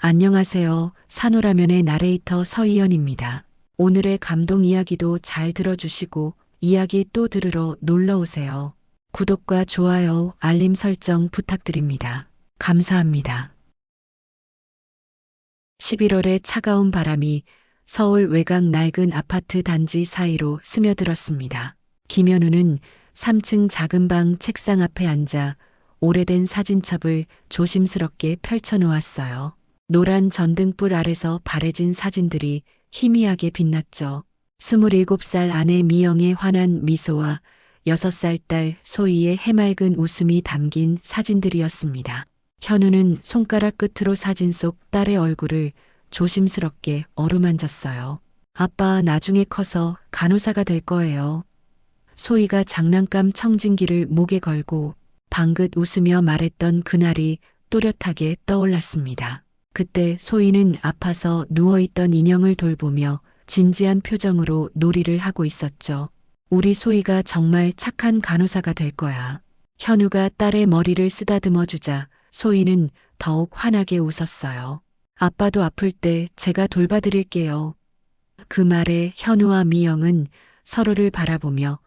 안녕하세요. 산호라면의 나레이터 서희연입니다. 오늘의 감동 이야기도 잘 들어주시고 이야기 또 들으러 놀러 오세요. 구독과 좋아요, 알림 설정 부탁드립니다. 감사합니다. 11월의 차가운 바람이 서울 외곽 낡은 아파트 단지 사이로 스며들었습니다. 김현우는 3층 작은 방 책상 앞에 앉아 오래된 사진첩을 조심스럽게 펼쳐놓았어요. 노란 전등불 아래서 바래진 사진들이 희미하게 빛났죠. 27살 아내 미영의 환한 미소와 6살 딸 소희의 해맑은 웃음이 담긴 사진들이었습니다. 현우는 손가락 끝으로 사진 속 딸의 얼굴을 조심스럽게 어루만졌어요. 아빠 나중에 커서 간호사가 될 거예요. 소희가 장난감 청진기를 목에 걸고 방긋 웃으며 말했던 그날이 또렷하게 떠올랐습니다. 그때 소희는 아파서 누워있던 인형을 돌보며 진지한 표정으로 놀이를 하고 있었죠. 우리 소희가 정말 착한 간호사가 될 거야. 현우가 딸의 머리를 쓰다듬어 주자 소희는 더욱 환하게 웃었어요. 아빠도 아플 때 제가 돌봐드릴게요. 그 말에 현우와 미영은 서로를 바라보며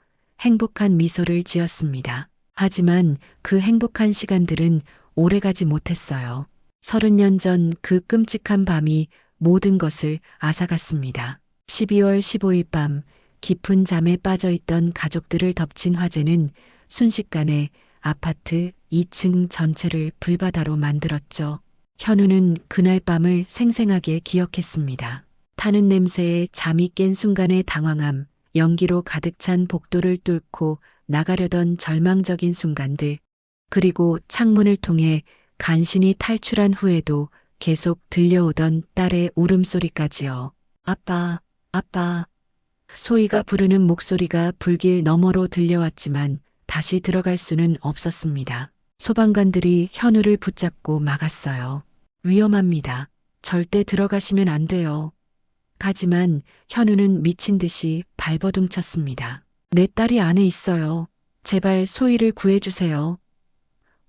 행복한 미소를 지었습니다. 하지만 그 행복한 시간들은 오래가지 못했어요. 30년 전 그 끔찍한 밤이 모든 것을 앗아갔습니다. 12월 15일 밤 깊은 잠에 빠져있던 가족들을 덮친 화재는 순식간에 아파트 2층 전체를 불바다로 만들었죠. 현우는 그날 밤을 생생하게 기억했습니다. 타는 냄새에 잠이 깬 순간의 당황함, 연기로 가득 찬 복도를 뚫고 나가려던 절망적인 순간들, 그리고 창문을 통해 간신히 탈출한 후에도 계속 들려오던 딸의 울음소리까지요. 아빠, 아빠. 소희가 부르는 목소리가 불길 너머로 들려왔지만 다시 들어갈 수는 없었습니다. 소방관들이 현우를 붙잡고 막았어요. 위험합니다. 절대 들어가시면 안 돼요. 하지만 현우는 미친 듯이 발버둥 쳤습니다. 내 딸이 안에 있어요. 제발 소희를 구해주세요.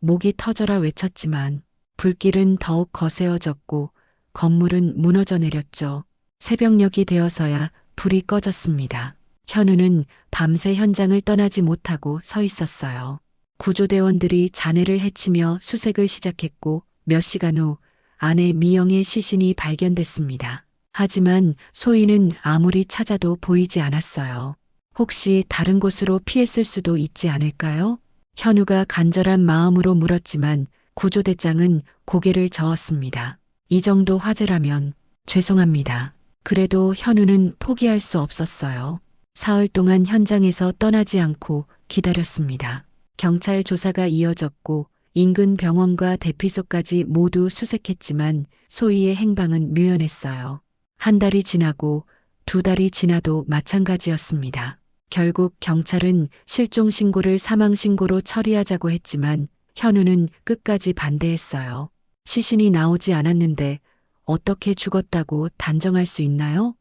목이 터져라 외쳤지만 불길은 더욱 거세어졌고 건물은 무너져 내렸죠. 새벽녘이 되어서야 불이 꺼졌습니다. 현우는 밤새 현장을 떠나지 못하고 서 있었어요. 구조대원들이 잔해를 해치며 수색을 시작했고 몇 시간 후 아내 미영의 시신이 발견됐습니다. 하지만 소희는 아무리 찾아도 보이지 않았어요. 혹시 다른 곳으로 피했을 수도 있지 않을까요? 현우가 간절한 마음으로 물었지만 구조대장은 고개를 저었습니다. 이 정도 화재라면 죄송합니다. 그래도 현우는 포기할 수 없었어요. 사흘 동안 현장에서 떠나지 않고 기다렸습니다. 경찰 조사가 이어졌고 인근 병원과 대피소까지 모두 수색했지만 소희의 행방은 묘연했어요. 한 달이 지나고 2달이 지나도 마찬가지였습니다. 결국 경찰은 실종 신고를 사망 신고로 처리하자고 했지만 현우는 끝까지 반대했어요. 시신이 나오지 않았는데 어떻게 죽었다고 단정할 수 있나요?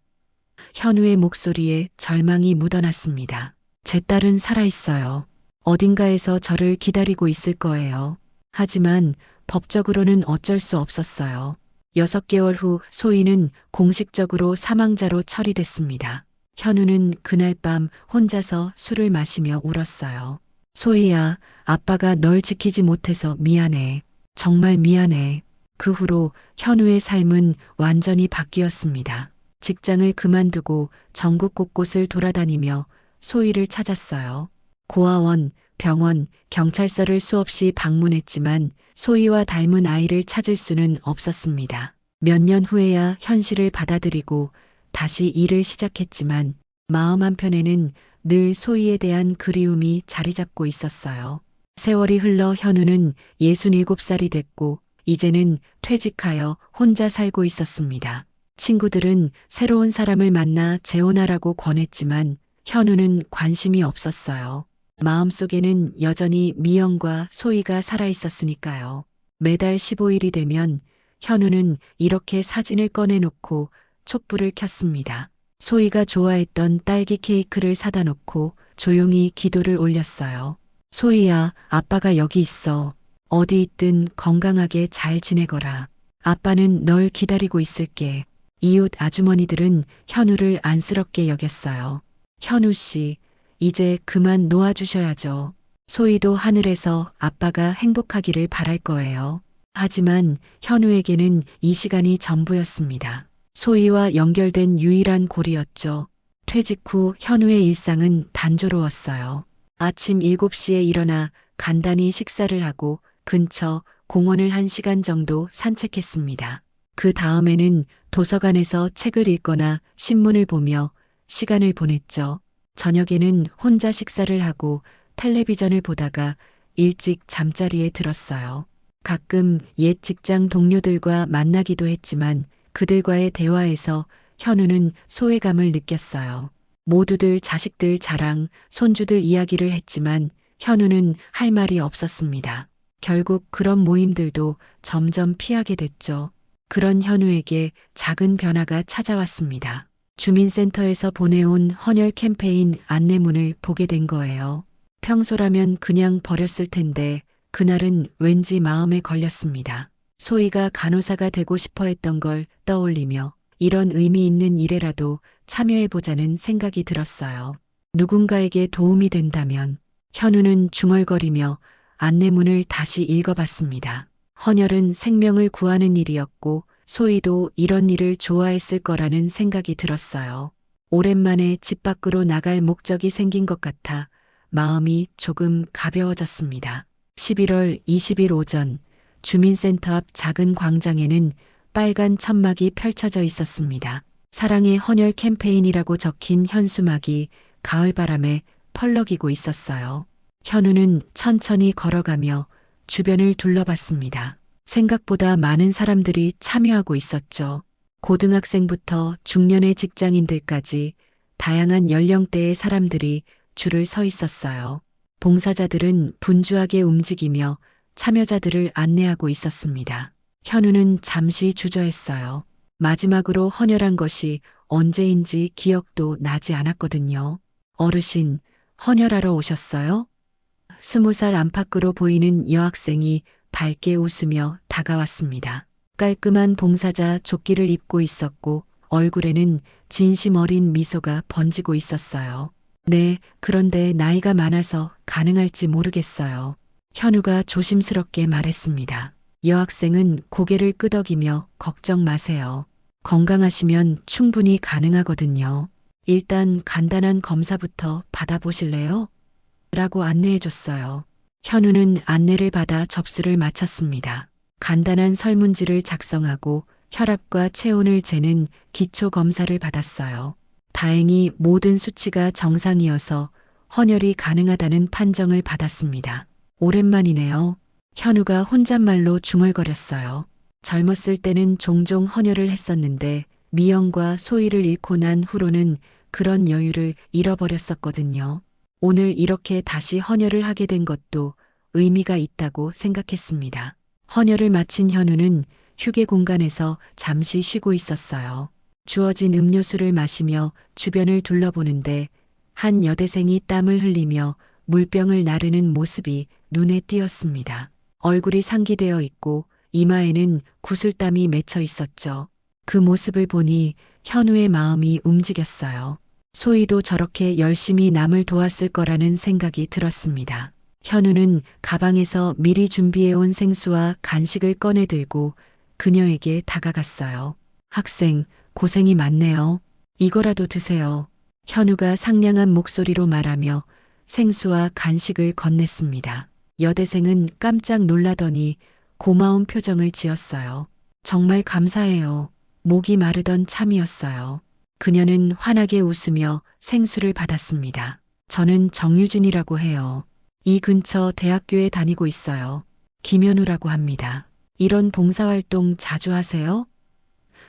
현우의 목소리에 절망이 묻어났습니다. 제 딸은 살아있어요. 어딘가에서 저를 기다리고 있을 거예요. 하지만 법적으로는 어쩔 수 없었어요. 6개월 후 소희는 공식적으로 사망자로 처리됐습니다. 현우는 그날 밤 혼자서 술을 마시며 울었어요. 소희야, 아빠가 널 지키지 못해서 미안해. 정말 미안해. 그 후로 현우의 삶은 완전히 바뀌었습니다. 직장을 그만두고 전국 곳곳을 돌아다니며 소희를 찾았어요. 고아원, 병원, 경찰서를 수없이 방문했지만 소희와 닮은 아이를 찾을 수는 없었습니다. 몇 년 후에야 현실을 받아들이고 다시 일을 시작했지만 마음 한편에는 늘 소희에 대한 그리움이 자리 잡고 있었어요. 세월이 흘러 현우는 67살이 됐고 이제는 퇴직하여 혼자 살고 있었습니다. 친구들은 새로운 사람을 만나 재혼하라고 권했지만 현우는 관심이 없었어요. 마음속에는 여전히 미영과 소희가 살아있었으니까요. 매달 15일이 되면 현우는 이렇게 사진을 꺼내놓고 촛불을 켰습니다. 소희가 좋아했던 딸기 케이크를 사다 놓고 조용히 기도를 올렸어요. 소희야, 아빠가 여기 있어. 어디 있든 건강하게 잘 지내거라. 아빠는 널 기다리고 있을게. 이웃 아주머니들은 현우를 안쓰럽게 여겼어요. 현우 씨, 이제 그만 놓아주셔야죠. 소희도 하늘에서 아빠가 행복하기를 바랄 거예요. 하지만 현우에게는 이 시간이 전부였습니다. 소희와 연결된 유일한 고리였죠. 퇴직 후 현우의 일상은 단조로웠어요. 아침 7시에 일어나 간단히 식사를 하고 근처 공원을 1시간 정도 산책했습니다. 그 다음에는 도서관에서 책을 읽거나 신문을 보며 시간을 보냈죠. 저녁에는 혼자 식사를 하고 텔레비전을 보다가 일찍 잠자리에 들었어요. 가끔 옛 직장 동료들과 만나기도 했지만 그들과의 대화에서 현우는 소외감을 느꼈어요. 모두들 자식들 자랑, 손주들 이야기를 했지만 현우는 할 말이 없었습니다. 결국 그런 모임들도 점점 피하게 됐죠. 그런 현우에게 작은 변화가 찾아왔습니다. 주민센터에서 보내온 헌혈 캠페인 안내문을 보게 된 거예요. 평소라면 그냥 버렸을 텐데 그날은 왠지 마음에 걸렸습니다. 소희가 간호사가 되고 싶어 했던 걸 떠올리며 이런 의미 있는 일에라도 참여해보자는 생각이 들었어요. 누군가에게 도움이 된다면. 현우는 중얼거리며 안내문을 다시 읽어봤습니다. 헌혈은 생명을 구하는 일이었고 소희도 이런 일을 좋아했을 거라는 생각이 들었어요. 오랜만에 집 밖으로 나갈 목적이 생긴 것 같아 마음이 조금 가벼워졌습니다. 11월 20일 오전 주민센터 앞 작은 광장에는 빨간 천막이 펼쳐져 있었습니다. 사랑의 헌혈 캠페인이라고 적힌 현수막이 가을바람에 펄럭이고 있었어요. 현우는 천천히 걸어가며 주변을 둘러봤습니다. 생각보다 많은 사람들이 참여하고 있었죠. 고등학생부터 중년의 직장인들까지 다양한 연령대의 사람들이 줄을 서 있었어요. 봉사자들은 분주하게 움직이며 참여자들을 안내하고 있었습니다. 현우는 잠시 주저했어요. 마지막으로 헌혈한 것이 언제인지 기억도 나지 않았거든요. 어르신, 헌혈하러 오셨어요? 20살 안팎으로 보이는 여학생이 밝게 웃으며 다가왔습니다. 깔끔한 봉사자 조끼를 입고 있었고 얼굴에는 진심 어린 미소가 번지고 있었어요. 네, 그런데 나이가 많아서 가능할지 모르겠어요. 현우가 조심스럽게 말했습니다. 여학생은 고개를 끄덕이며 걱정 마세요. 건강하시면 충분히 가능하거든요. 일단 간단한 검사부터 받아보실래요? 라고 안내해줬어요. 현우는 안내를 받아 접수를 마쳤습니다. 간단한 설문지를 작성하고 혈압과 체온을 재는 기초 검사를 받았어요. 다행히 모든 수치가 정상이어서 헌혈이 가능하다는 판정을 받았습니다. 오랜만이네요. 현우가 혼잣말로 중얼거렸어요. 젊었을 때는 종종 헌혈을 했었는데 미영과 소희를 잃고 난 후로는 그런 여유를 잃어버렸었거든요. 오늘 이렇게 다시 헌혈을 하게 된 것도 의미가 있다고 생각했습니다. 헌혈을 마친 현우는 휴게 공간에서 잠시 쉬고 있었어요. 주어진 음료수를 마시며 주변을 둘러보는데 한 여대생이 땀을 흘리며 물병을 나르는 모습이 눈에 띄었습니다. 얼굴이 상기되어 있고 이마에는 구슬땀이 맺혀 있었죠. 그 모습을 보니 현우의 마음이 움직였어요. 소희도 저렇게 열심히 남을 도왔을 거라는 생각이 들었습니다. 현우는 가방에서 미리 준비해온 생수와 간식을 꺼내 들고 그녀에게 다가갔어요. 학생, 고생이 많네요. 이거라도 드세요. 현우가 상냥한 목소리로 말하며 생수와 간식을 건넸습니다. 여대생은 깜짝 놀라더니 고마운 표정을 지었어요. 정말 감사해요. 목이 마르던 참이었어요. 그녀는 환하게 웃으며 생수를 받았습니다. 저는 정유진이라고 해요. 이 근처 대학교에 다니고 있어요. 김현우라고 합니다. 이런 봉사활동 자주 하세요?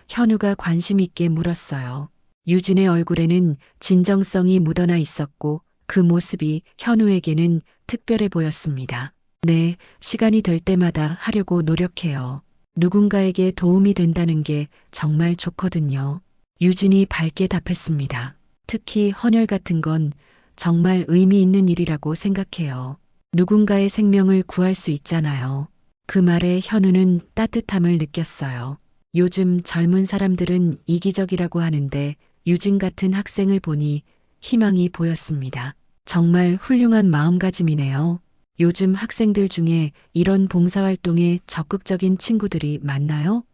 현우가 관심 있게 물었어요. 유진의 얼굴에는 진정성이 묻어나 있었고 그 모습이 현우에게는 특별해 보였습니다. 네, 시간이 될 때마다 하려고 노력해요. 누군가에게 도움이 된다는 게 정말 좋거든요. 유진이 밝게 답했습니다. 특히 헌혈 같은 건 정말 의미 있는 일이라고 생각해요. 누군가의 생명을 구할 수 있잖아요. 그 말에 현우는 따뜻함을 느꼈어요. 요즘 젊은 사람들은 이기적이라고 하는데 유진 같은 학생을 보니 희망이 보였습니다. 정말 훌륭한 마음가짐이네요. 요즘 학생들 중에 이런 봉사활동에 적극적인 친구들이 많나요?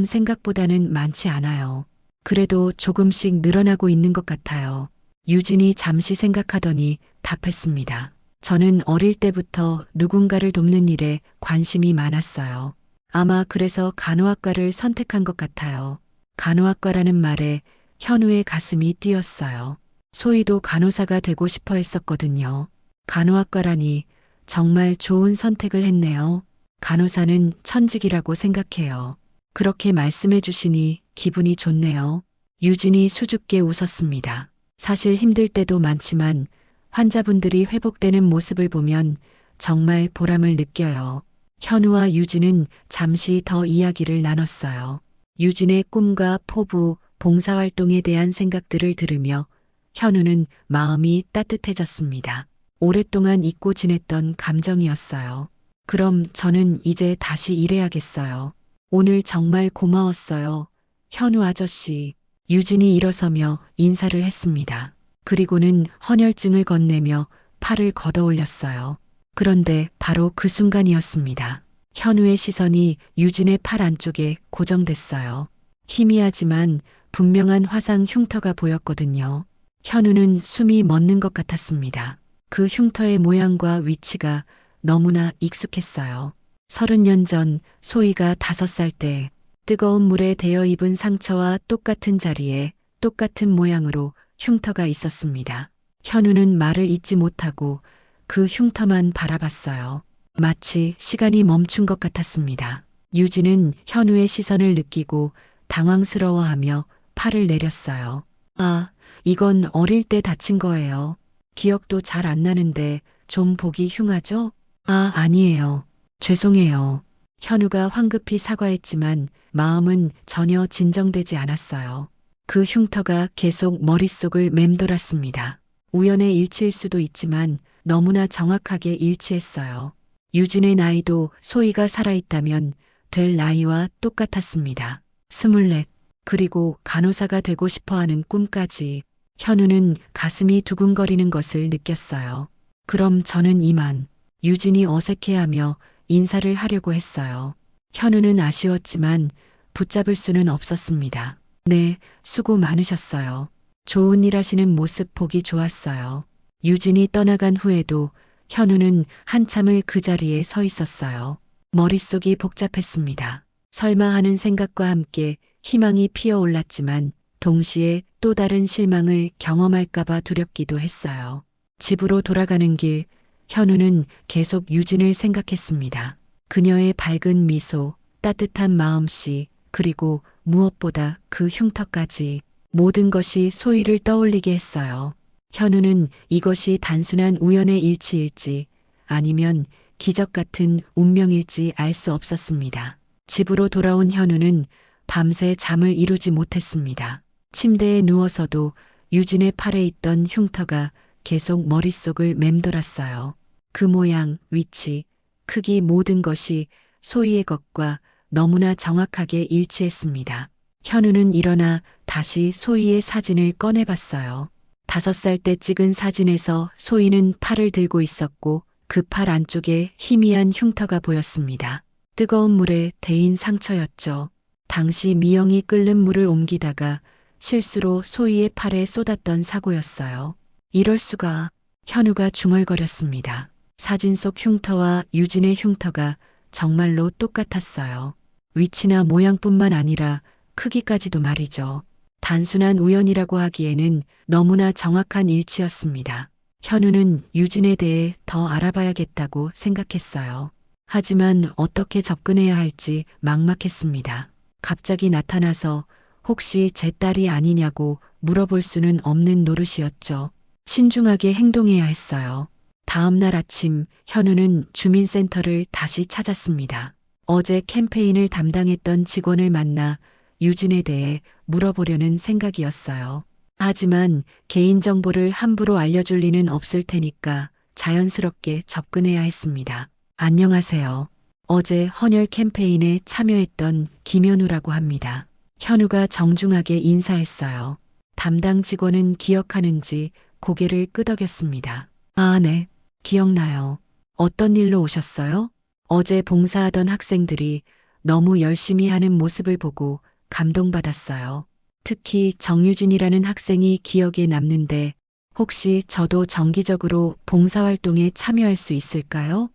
생각보다는 많지 않아요. 그래도 조금씩 늘어나고 있는 것 같아요. 유진이 잠시 생각하더니 답했습니다. 저는 어릴 때부터 누군가를 돕는 일에 관심이 많았어요. 아마 그래서 간호학과를 선택한 것 같아요. 간호학과라는 말에 현우의 가슴이 뛰었어요. 소희도 간호사가 되고 싶어 했었거든요. 간호학과라니 정말 좋은 선택을 했네요. 간호사는 천직이라고 생각해요. 그렇게 말씀해 주시니 기분이 좋네요. 유진이 수줍게 웃었습니다. 사실 힘들 때도 많지만 환자분들이 회복되는 모습을 보면 정말 보람을 느껴요. 현우와 유진은 잠시 더 이야기를 나눴어요. 유진의 꿈과 포부, 봉사활동에 대한 생각들을 들으며 현우는 마음이 따뜻해졌습니다. 오랫동안 잊고 지냈던 감정이었어요. 그럼 저는 이제 다시 일해야겠어요. 오늘 정말 고마웠어요. 현우 아저씨. 유진이 일어서며 인사를 했습니다. 그리고는 헌혈증을 건네며 팔을 걷어 올렸어요. 그런데 바로 그 순간이었습니다. 현우의 시선이 유진의 팔 안쪽에 고정됐어요. 희미하지만 분명한 화상 흉터가 보였거든요. 현우는 숨이 멎는 것 같았습니다. 그 흉터의 모양과 위치가 너무나 익숙했어요. 30년 전 소희가 5살 때 뜨거운 물에 데여 입은 상처와 똑같은 자리에 똑같은 모양으로 흉터가 있었습니다. 현우는 말을 잇지 못하고 그 흉터만 바라봤어요. 마치 시간이 멈춘 것 같았습니다. 유진은 현우의 시선을 느끼고 당황스러워하며 팔을 내렸어요. 아, 이건 어릴 때 다친 거예요. 기억도 잘 안 나는데 좀 보기 흉하죠? 아, 아니에요. 죄송해요. 현우가 황급히 사과했지만 마음은 전혀 진정되지 않았어요. 그 흉터가 계속 머릿속을 맴돌았습니다. 우연의 일치일 수도 있지만 너무나 정확하게 일치했어요. 유진의 나이도 소희가 살아있다면 될 나이와 똑같았습니다. 24. 그리고 간호사가 되고 싶어하는 꿈까지. 현우는 가슴이 두근거리는 것을 느꼈어요. 그럼 저는 이만. 유진이 어색해하며 인사를 하려고 했어요. 현우는 아쉬웠지만 붙잡을 수는 없었습니다. 네, 수고 많으셨어요. 좋은 일 하시는 모습 보기 좋았어요. 유진이 떠나간 후에도 현우는 한참을 그 자리에 서 있었어요. 머릿속이 복잡했습니다. 설마 하는 생각과 함께 희망이 피어올랐지만 동시에 또 다른 실망을 경험할까봐 두렵기도 했어요. 집으로 돌아가는 길, 현우는 계속 유진을 생각했습니다. 그녀의 밝은 미소, 따뜻한 마음씨, 그리고 무엇보다 그 흉터까지 모든 것이 소희를 떠올리게 했어요. 현우는 이것이 단순한 우연의 일치일지 아니면 기적 같은 운명일지 알 수 없었습니다. 집으로 돌아온 현우는 밤새 잠을 이루지 못했습니다. 침대에 누워서도 유진의 팔에 있던 흉터가 계속 머릿속을 맴돌았어요. 그 모양, 위치, 크기 모든 것이 소희의 것과 너무나 정확하게 일치했습니다. 현우는 일어나 다시 소희의 사진을 꺼내봤어요. 5살 때 찍은 사진에서 소희는 팔을 들고 있었고 그 팔 안쪽에 희미한 흉터가 보였습니다. 뜨거운 물에 데인 상처였죠. 당시 미영이 끓는 물을 옮기다가 실수로 소희의 팔에 쏟았던 사고였어요. 이럴 수가. 현우가 중얼거렸습니다. 사진 속 흉터와 유진의 흉터가 정말로 똑같았어요. 위치나 모양뿐만 아니라 크기까지도 말이죠. 단순한 우연이라고 하기에는 너무나 정확한 일치였습니다. 현우는 유진에 대해 더 알아봐야겠다고 생각했어요. 하지만 어떻게 접근해야 할지 막막했습니다. 갑자기 나타나서 혹시 제 딸이 아니냐고 물어볼 수는 없는 노릇이었죠. 신중하게 행동해야 했어요. 다음 날 아침 현우는 주민센터를 다시 찾았습니다. 어제 캠페인을 담당했던 직원을 만나 유진에 대해 물어보려는 생각이었어요. 하지만 개인정보를 함부로 알려줄 리는 없을 테니까 자연스럽게 접근해야 했습니다. 안녕하세요. 어제 헌혈 캠페인에 참여했던 김현우라고 합니다. 현우가 정중하게 인사했어요. 담당 직원은 기억하는지 고개를 끄덕였습니다. 아, 네. 기억나요. 어떤 일로 오셨어요? 어제 봉사하던 학생들이 너무 열심히 하는 모습을 보고 감동받았어요. 특히 정유진이라는 학생이 기억에 남는데 혹시 저도 정기적으로 봉사활동에 참여할 수 있을까요?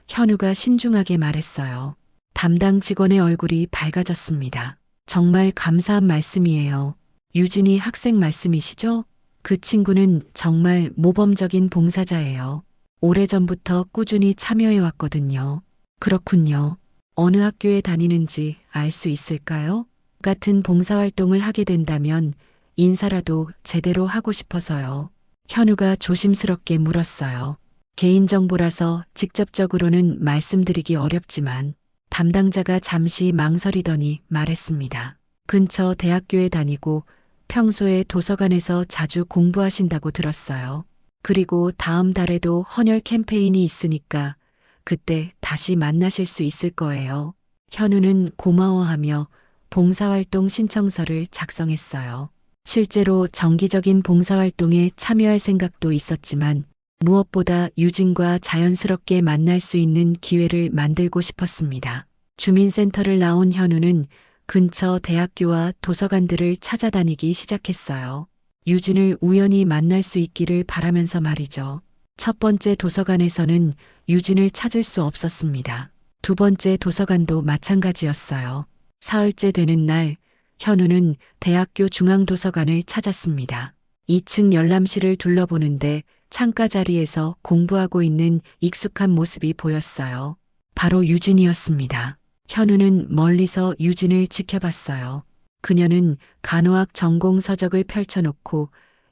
현우가 신중하게 말했어요. 담당 직원의 얼굴이 밝아졌습니다. 정말 감사한 말씀이에요. 유진이 학생 말씀이시죠? 그 친구는 정말 모범적인 봉사자예요. 오래전부터 꾸준히 참여해 왔거든요. 그렇군요. 어느 학교에 다니는지 알 수 있을까요? 같은 봉사활동을 하게 된다면 인사라도 제대로 하고 싶어서요. 현우가 조심스럽게 물었어요. 개인정보라서 직접적으로는 말씀드리기 어렵지만 담당자가 잠시 망설이더니 말했습니다. 근처 대학교에 다니고 평소에 도서관에서 자주 공부하신다고 들었어요. 그리고 다음 달에도 헌혈 캠페인이 있으니까 그때 다시 만나실 수 있을 거예요. 현우는 고마워하며 봉사활동 신청서를 작성했어요. 실제로 정기적인 봉사활동에 참여할 생각도 있었지만 무엇보다 유진과 자연스럽게 만날 수 있는 기회를 만들고 싶었습니다. 주민센터를 나온 현우는 근처 대학교와 도서관들을 찾아다니기 시작했어요. 유진을 우연히 만날 수 있기를 바라면서 말이죠. 첫 번째 도서관에서는 유진을 찾을 수 없었습니다. 두 번째 도서관도 마찬가지였어요. 사흘째 되는 날, 현우는 대학교 중앙도서관을 찾았습니다. 2층 열람실을 둘러보는데 창가 자리에서 공부하고 있는 익숙한 모습이 보였어요. 바로 유진이었습니다. 현우는 멀리서 유진을 지켜봤어요. 그녀는 간호학 전공 서적을 펼쳐놓고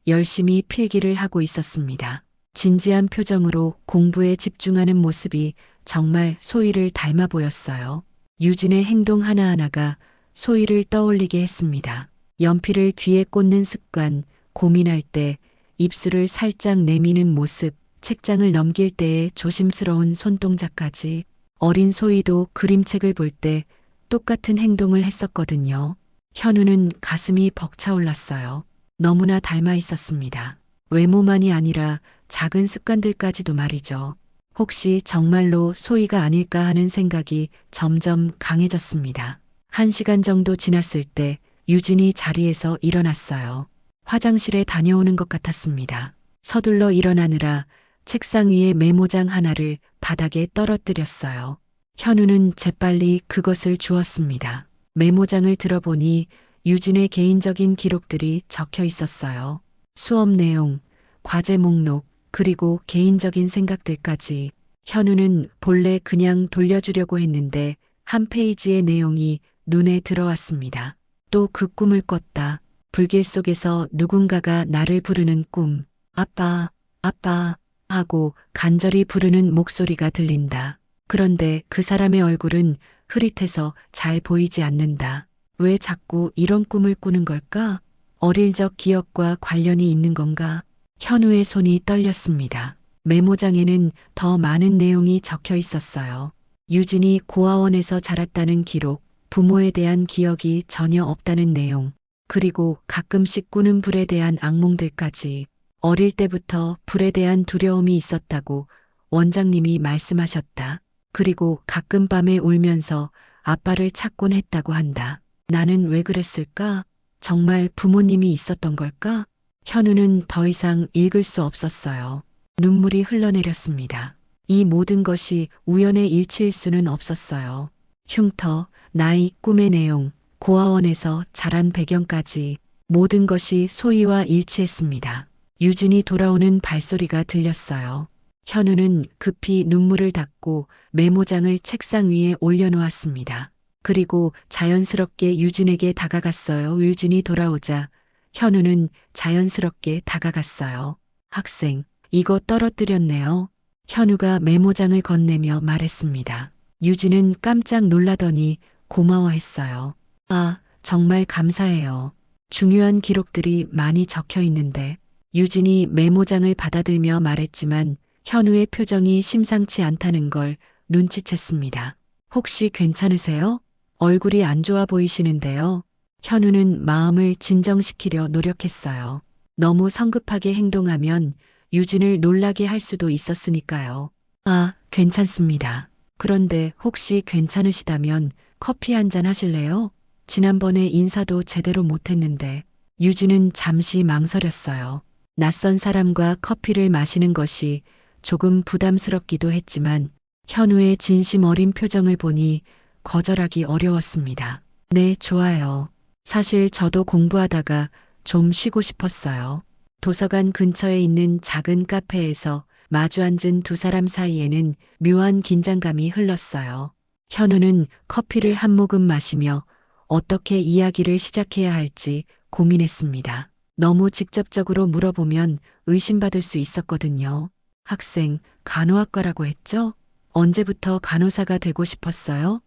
열심히 필기를 하고 있었습니다. 진지한 표정으로 공부에 집중하는 모습이 정말 소희를 닮아 보였어요. 유진의 행동 하나하나가 소희를 떠올리게 했습니다. 연필을 귀에 꽂는 습관, 고민할 때 입술을 살짝 내미는 모습, 책장을 넘길 때의 조심스러운 손동작까지 어린 소희도 그림책을 볼 때 똑같은 행동을 했었거든요. 현우는 가슴이 벅차올랐어요. 너무나 닮아 있었습니다. 외모만이 아니라 작은 습관들까지도 말이죠. 혹시 정말로 소희가 아닐까 하는 생각이 점점 강해졌습니다. 1시간 정도 지났을 때 유진이 자리에서 일어났어요. 화장실에 다녀오는 것 같았습니다. 서둘러 일어나느라 책상 위에 메모장 하나를 바닥에 떨어뜨렸어요. 현우는 재빨리 그것을 주웠습니다. 메모장을 들어보니 유진의 개인적인 기록들이 적혀 있었어요. 수업 내용, 과제 목록, 그리고 개인적인 생각들까지. 현우는 본래 그냥 돌려주려고 했는데 한 페이지의 내용이 눈에 들어왔습니다. 또 그 꿈을 꿨다. 불길 속에서 누군가가 나를 부르는 꿈. 아빠, 아빠 하고 간절히 부르는 목소리가 들린다. 그런데 그 사람의 얼굴은 흐릿해서 잘 보이지 않는다. 왜 자꾸 이런 꿈을 꾸는 걸까? 어릴 적 기억과 관련이 있는 건가? 현우의 손이 떨렸습니다. 메모장에는 더 많은 내용이 적혀 있었어요. 유진이 고아원에서 자랐다는 기록, 부모에 대한 기억이 전혀 없다는 내용, 그리고 가끔씩 꾸는 불에 대한 악몽들까지. 어릴 때부터 불에 대한 두려움이 있었다고 원장님이 말씀하셨다. 그리고 가끔 밤에 울면서 아빠를 찾곤 했다고 한다. 나는 왜 그랬을까? 정말 부모님이 있었던 걸까? 현우는 더 이상 읽을 수 없었어요. 눈물이 흘러내렸습니다. 이 모든 것이 우연의 일치일 수는 없었어요. 흉터, 나이, 꿈의 내용, 고아원에서 자란 배경까지 모든 것이 소희와 일치했습니다. 유진이 돌아오는 발소리가 들렸어요. 현우는 급히 눈물을 닦고 메모장을 책상 위에 올려놓았습니다. 그리고 자연스럽게 유진에게 다가갔어요. 유진이 돌아오자 현우는 자연스럽게 다가갔어요. 학생, 이거 떨어뜨렸네요. 현우가 메모장을 건네며 말했습니다. 유진은 깜짝 놀라더니 고마워했어요. 아, 정말 감사해요. 중요한 기록들이 많이 적혀 있는데. 유진이 메모장을 받아들며 말했지만 현우의 표정이 심상치 않다는 걸 눈치챘습니다. 혹시 괜찮으세요? 얼굴이 안 좋아 보이시는데요. 현우는 마음을 진정시키려 노력했어요. 너무 성급하게 행동하면 유진을 놀라게 할 수도 있었으니까요. 아, 괜찮습니다. 그런데 혹시 괜찮으시다면 커피 한 잔 하실래요? 지난번에 인사도 제대로 못했는데 유진은 잠시 망설였어요. 낯선 사람과 커피를 마시는 것이 조금 부담스럽기도 했지만 현우의 진심 어린 표정을 보니 거절하기 어려웠습니다. 네, 좋아요. 사실 저도 공부하다가 좀 쉬고 싶었어요. 도서관 근처에 있는 작은 카페에서 마주 앉은 두 사람 사이에는 묘한 긴장감이 흘렀어요. 현우는 커피를 한 모금 마시며 어떻게 이야기를 시작해야 할지 고민했습니다. 너무 직접적으로 물어보면 의심받을 수 있었거든요. 학생, 간호학과라고 했죠? 언제부터 간호사가 되고 싶었어요?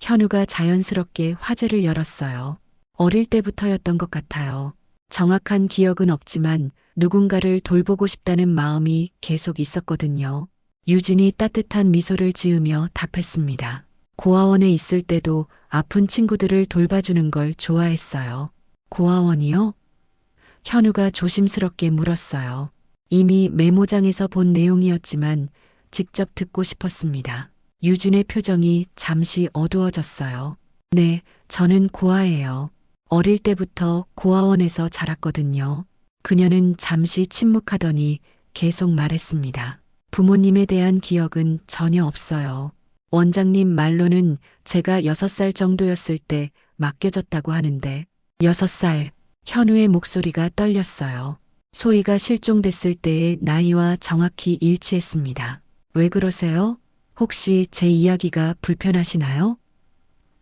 현우가 자연스럽게 화제를 열었어요. 어릴 때부터였던 것 같아요. 정확한 기억은 없지만 누군가를 돌보고 싶다는 마음이 계속 있었거든요. 유진이 따뜻한 미소를 지으며 답했습니다. 고아원에 있을 때도 아픈 친구들을 돌봐주는 걸 좋아했어요. 고아원이요? 현우가 조심스럽게 물었어요. 이미 메모장에서 본 내용이었지만 직접 듣고 싶었습니다. 유진의 표정이 잠시 어두워졌어요. 네, 저는 고아예요. 어릴 때부터 고아원에서 자랐거든요. 그녀는 잠시 침묵하더니 계속 말했습니다. 부모님에 대한 기억은 전혀 없어요. 원장님 말로는 제가 6살 정도였을 때 맡겨졌다고 하는데 6살, 현우의 목소리가 떨렸어요. 소희가 실종됐을 때의 나이와 정확히 일치했습니다. 왜 그러세요? 혹시 제 이야기가 불편하시나요?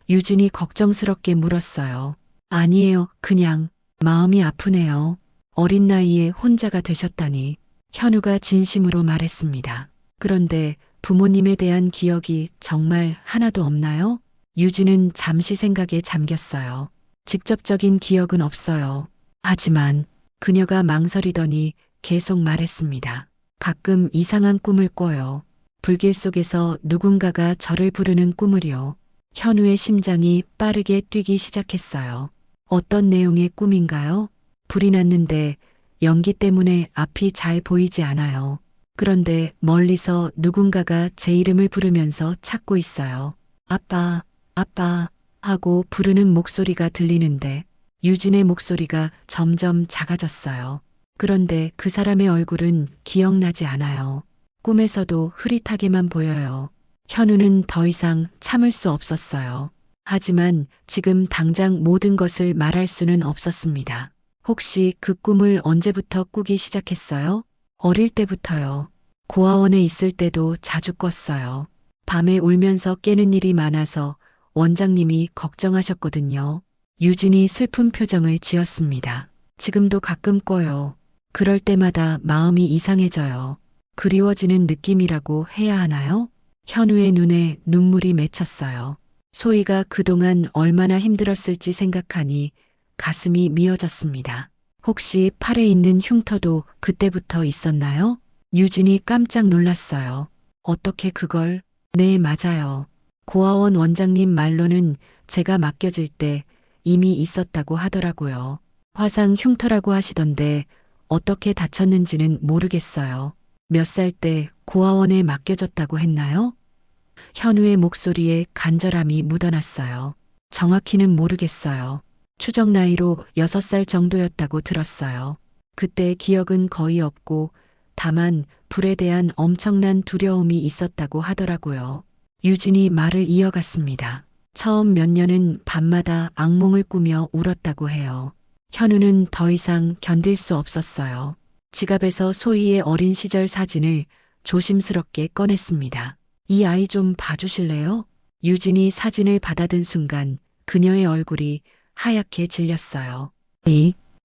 유진이 걱정스럽게 물었어요. 아니에요. 그냥 마음이 아프네요. 어린 나이에 혼자가 되셨다니. 현우가 진심으로 말했습니다. 그런데 부모님에 대한 기억이 정말 하나도 없나요? 유진은 잠시 생각에 잠겼어요. 직접적인 기억은 없어요. 하지만 그녀가 망설이더니 계속 말했습니다. 가끔 이상한 꿈을 꿔요. 불길 속에서 누군가가 저를 부르는 꿈을요. 현우의 심장이 빠르게 뛰기 시작했어요. 어떤 내용의 꿈인가요? 불이 났는데 연기 때문에 앞이 잘 보이지 않아요. 그런데 멀리서 누군가가 제 이름을 부르면서 찾고 있어요. 아빠, 아빠 하고 부르는 목소리가 들리는데 유진의 목소리가 점점 작아졌어요. 그런데 그 사람의 얼굴은 기억나지 않아요. 꿈에서도 흐릿하게만 보여요. 현우는 더 이상 참을 수 없었어요. 하지만 지금 당장 모든 것을 말할 수는 없었습니다. 혹시 그 꿈을 언제부터 꾸기 시작했어요? 어릴 때부터요. 고아원에 있을 때도 자주 꿨어요. 밤에 울면서 깨는 일이 많아서 원장님이 걱정하셨거든요. 유진이 슬픈 표정을 지었습니다. 지금도 가끔 꿔요. 그럴 때마다 마음이 이상해져요. 그리워지는 느낌이라고 해야 하나요? 현우의 눈에 눈물이 맺혔어요. 소희가 그동안 얼마나 힘들었을지 생각하니 가슴이 미어졌습니다. 혹시 팔에 있는 흉터도 그때부터 있었나요? 유진이 깜짝 놀랐어요. 어떻게 그걸? 네, 맞아요. 고아원 원장님 말로는 제가 맡겨질 때 이미 있었다고 하더라고요. 화상 흉터라고 하시던데 어떻게 다쳤는지는 모르겠어요. 몇 살 때 고아원에 맡겨졌다고 했나요? 현우의 목소리에 간절함이 묻어났어요. 정확히는 모르겠어요. 추정 나이로 6살 정도였다고 들었어요. 그때 기억은 거의 없고 다만 불에 대한 엄청난 두려움이 있었다고 하더라고요. 유진이 말을 이어갔습니다. 처음 몇 년은 밤마다 악몽을 꾸며 울었다고 해요. 현우는 더 이상 견딜 수 없었어요. 지갑에서 소희의 어린 시절 사진을 조심스럽게 꺼냈습니다. 이 아이 좀 봐주실래요? 유진이 사진을 받아든 순간 그녀의 얼굴이 하얗게 질렸어요.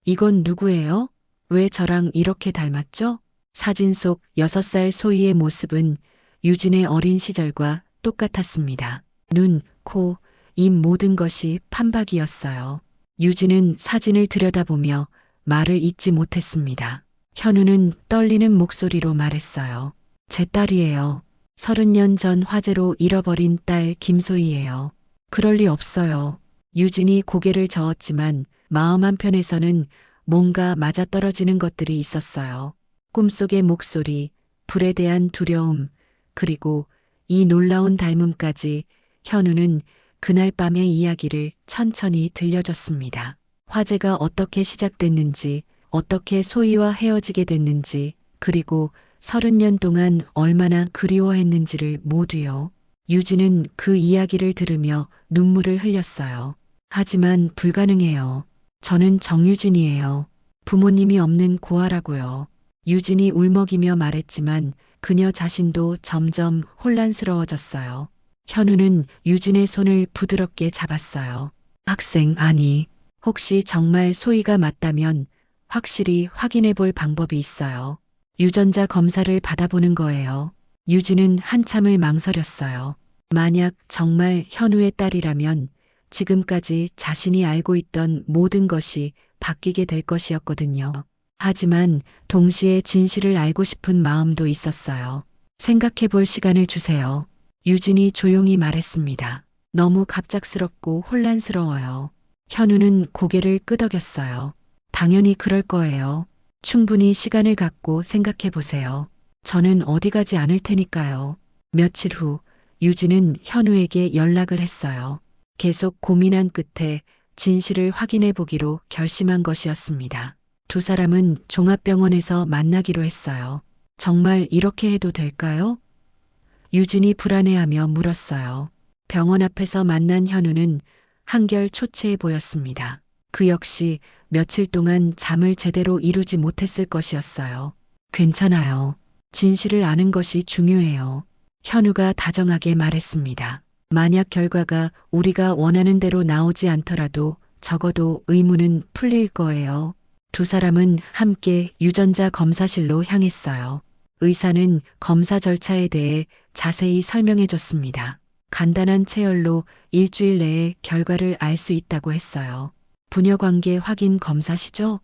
이건 누구예요? 왜 저랑 이렇게 닮았죠? 사진 속 6살 소희의 모습은 유진의 어린 시절과 똑같았습니다. 눈, 코, 입 모든 것이 판박이었어요. 유진은 사진을 들여다보며 말을 잇지 못했습니다. 현우는 떨리는 목소리로 말했어요. 제 딸이에요. 30년 전 화재로 잃어버린 딸 김소희예요. 그럴 리 없어요. 유진이 고개를 저었지만 마음 한편에서는 뭔가 맞아떨어지는 것들이 있었어요. 꿈속의 목소리, 불에 대한 두려움, 그리고 이 놀라운 닮음까지. 현우는 그날 밤의 이야기를 천천히 들려줬습니다. 화재가 어떻게 시작됐는지, 어떻게 소희와 헤어지게 됐는지, 그리고 30년 동안 얼마나 그리워했는지를 모두요. 유진은 그 이야기를 들으며 눈물을 흘렸어요. 하지만 불가능해요. 저는 정유진이에요. 부모님이 없는 고아라고요. 유진이 울먹이며 말했지만 그녀 자신도 점점 혼란스러워졌어요. 현우는 유진의 손을 부드럽게 잡았어요. 학생, 아니, 혹시 정말 소희가 맞다면 확실히 확인해 볼 방법이 있어요. 유전자 검사를 받아보는 거예요. 유진은 한참을 망설였어요. 만약 정말 현우의 딸이라면 지금까지 자신이 알고 있던 모든 것이 바뀌게 될 것이었거든요. 하지만 동시에 진실을 알고 싶은 마음도 있었어요. 생각해 볼 시간을 주세요. 유진이 조용히 말했습니다. 너무 갑작스럽고 혼란스러워요. 현우는 고개를 끄덕였어요. 당연히 그럴 거예요. 충분히 시간을 갖고 생각해 보세요. 저는 어디 가지 않을 테니까요. 며칠 후 유진은 현우에게 연락을 했어요. 계속 고민한 끝에 진실을 확인해 보기로 결심한 것이었습니다. 두 사람은 종합병원에서 만나기로 했어요. 정말 이렇게 해도 될까요? 유진이 불안해하며 물었어요. 병원 앞에서 만난 현우는 한결 초췌해 보였습니다. 그 역시 며칠 동안 잠을 제대로 이루지 못했을 것이었어요. 괜찮아요. 진실을 아는 것이 중요해요. 현우가 다정하게 말했습니다. 만약 결과가 우리가 원하는 대로 나오지 않더라도 적어도 의문은 풀릴 거예요. 두 사람은 함께 유전자 검사실로 향했어요. 의사는 검사 절차에 대해 자세히 설명해 줬습니다. 간단한 체열로 일주일 내에 결과를 알 수 있다고 했어요. 부녀관계 확인 검사시죠?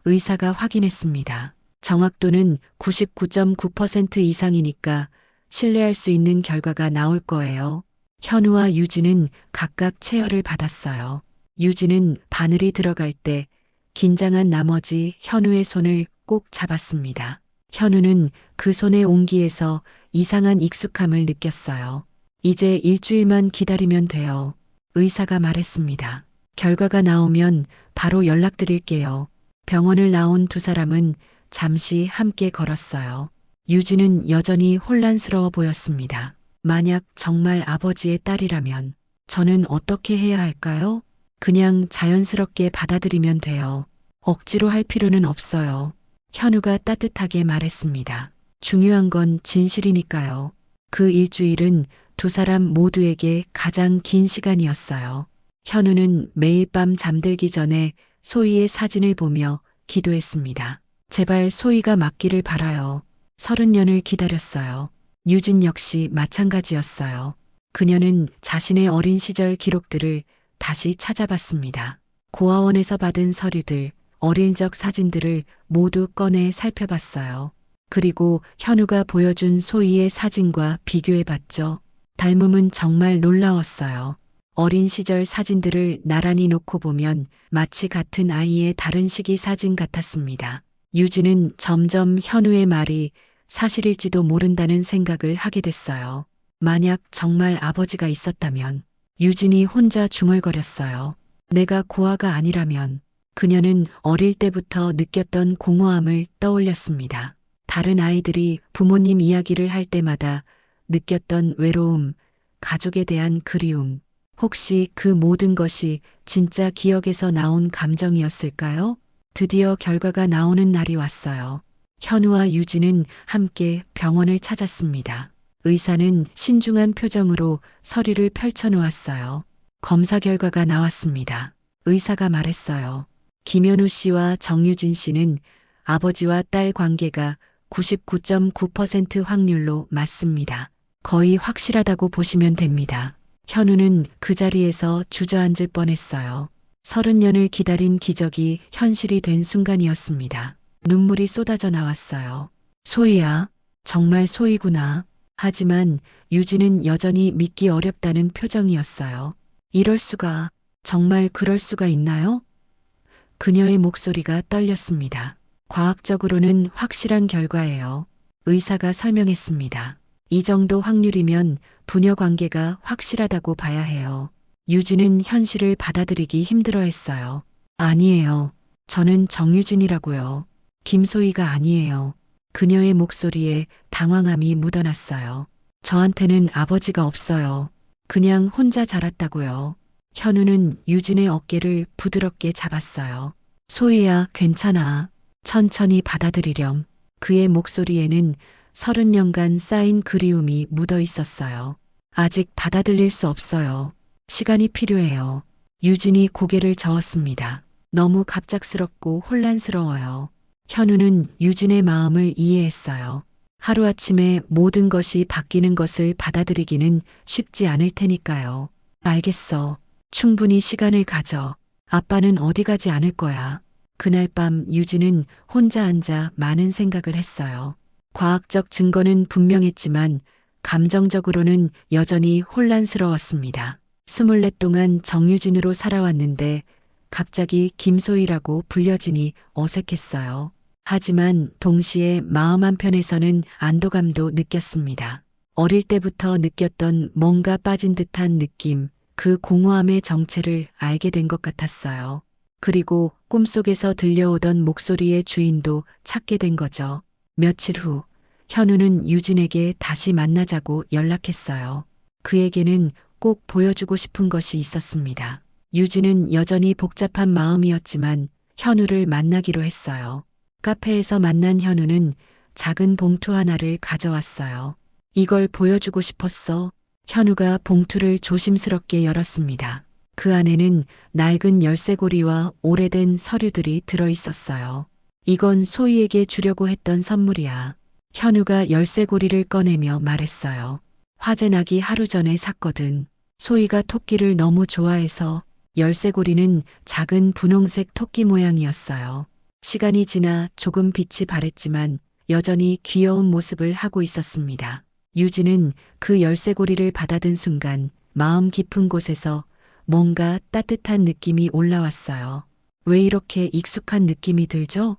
의사가 확인했습니다. 정확도는 99.9% 이상이니까 신뢰할 수 있는 결과가 나올 거예요. 현우와 유진은 각각 체열을 받았어요. 유진은 바늘이 들어갈 때 긴장한 나머지 현우의 손을 꼭 잡았습니다. 현우는 그 손의 온기에서 이상한 익숙함을 느꼈어요. 이제 일주일만 기다리면 돼요. 의사가 말했습니다. 결과가 나오면 바로 연락드릴게요. 병원을 나온 두 사람은 잠시 함께 걸었어요. 유진은 여전히 혼란스러워 보였습니다. 만약 정말 아버지의 딸이라면 저는 어떻게 해야 할까요? 그냥 자연스럽게 받아들이면 돼요. 억지로 할 필요는 없어요. 현우가 따뜻하게 말했습니다. 중요한 건 진실이니까요. 그 일주일은 두 사람 모두에게 가장 긴 시간이었어요. 현우는 매일 밤 잠들기 전에 소희의 사진을 보며 기도했습니다. 제발 소희가 맞기를 바라요. 30년을 기다렸어요. 유진 역시 마찬가지였어요. 그녀는 자신의 어린 시절 기록들을 다시 찾아봤습니다. 고아원에서 받은 서류들, 어릴 적 사진들을 모두 꺼내 살펴봤어요. 그리고 현우가 보여준 소희의 사진과 비교해봤죠. 닮음은 정말 놀라웠어요. 어린 시절 사진들을 나란히 놓고 보면 마치 같은 아이의 다른 시기 사진 같았습니다. 유진은 점점 현우의 말이 사실일지도 모른다는 생각을 하게 됐어요. 만약 정말 아버지가 있었다면. 유진이 혼자 중얼거렸어요. 내가 고아가 아니라면. 그녀는 어릴 때부터 느꼈던 공허함을 떠올렸습니다. 다른 아이들이 부모님 이야기를 할 때마다 느꼈던 외로움, 가족에 대한 그리움. 혹시 그 모든 것이 진짜 기억에서 나온 감정이었을까요? 드디어 결과가 나오는 날이 왔어요. 현우와 유진은 함께 병원을 찾았습니다. 의사는 신중한 표정으로 서류를 펼쳐놓았어요. 검사 결과가 나왔습니다. 의사가 말했어요. 김현우 씨와 정유진 씨는 아버지와 딸 관계가 99.9% 확률로 맞습니다. 거의 확실하다고 보시면 됩니다. 현우는 그 자리에서 주저앉을 뻔했어요. 30년을 기다린 기적이 현실이 된 순간이었습니다. 눈물이 쏟아져 나왔어요. 소희야, 정말 소희구나. 하지만 유진은 여전히 믿기 어렵다는 표정이었어요. 이럴 수가, 정말 그럴 수가 있나요? 그녀의 목소리가 떨렸습니다. 과학적으로는 확실한 결과예요. 의사가 설명했습니다. 이 정도 확률이면 부녀 관계가 확실하다고 봐야 해요. 유진은 현실을 받아들이기 힘들어했어요. 아니에요. 저는 정유진이라고요. 김소희가 아니에요. 그녀의 목소리에 당황함이 묻어났어요. 저한테는 아버지가 없어요. 그냥 혼자 자랐다고요. 현우는 유진의 어깨를 부드럽게 잡았어요. 소희야, 괜찮아. 천천히 받아들이렴. 그의 목소리에는 30년간 쌓인 그리움이 묻어 있었어요. 아직 받아들일 수 없어요. 시간이 필요해요. 유진이 고개를 저었습니다. 너무 갑작스럽고 혼란스러워요. 현우는 유진의 마음을 이해했어요. 하루아침에 모든 것이 바뀌는 것을 받아들이기는 쉽지 않을 테니까요. 알겠어. 충분히 시간을 가져. 아빠는 어디 가지 않을 거야. 그날 밤 유진은 혼자 앉아 많은 생각을 했어요. 과학적 증거는 분명했지만 감정적으로는 여전히 혼란스러웠습니다. 24 동안 정유진으로 살아왔는데 갑자기 김소희라고 불려지니 어색했어요. 하지만 동시에 마음 한편에서는 안도감도 느꼈습니다. 어릴 때부터 느꼈던 뭔가 빠진 듯한 느낌, 그 공허함의 정체를 알게 된 것 같았어요. 그리고 꿈속에서 들려오던 목소리의 주인도 찾게 된 거죠. 며칠 후, 현우는 유진에게 다시 만나자고 연락했어요. 그에게는 꼭 보여주고 싶은 것이 있었습니다. 유진은 여전히 복잡한 마음이었지만 현우를 만나기로 했어요. 카페에서 만난 현우는 작은 봉투 하나를 가져왔어요. 이걸 보여주고 싶었어. 현우가 봉투를 조심스럽게 열었습니다. 그 안에는 낡은 열쇠고리와 오래된 서류들이 들어 있었어요. 이건 소희에게 주려고 했던 선물이야. 현우가 열쇠고리를 꺼내며 말했어요. 화재 나기 하루 전에 샀거든. 소희가 토끼를 너무 좋아해서. 열쇠고리는 작은 분홍색 토끼 모양이었어요. 시간이 지나 조금 빛이 바랬지만 여전히 귀여운 모습을 하고 있었습니다. 유진은 그 열쇠고리를 받아든 순간 마음 깊은 곳에서 뭔가 따뜻한 느낌이 올라왔어요. 왜 이렇게 익숙한 느낌이 들죠?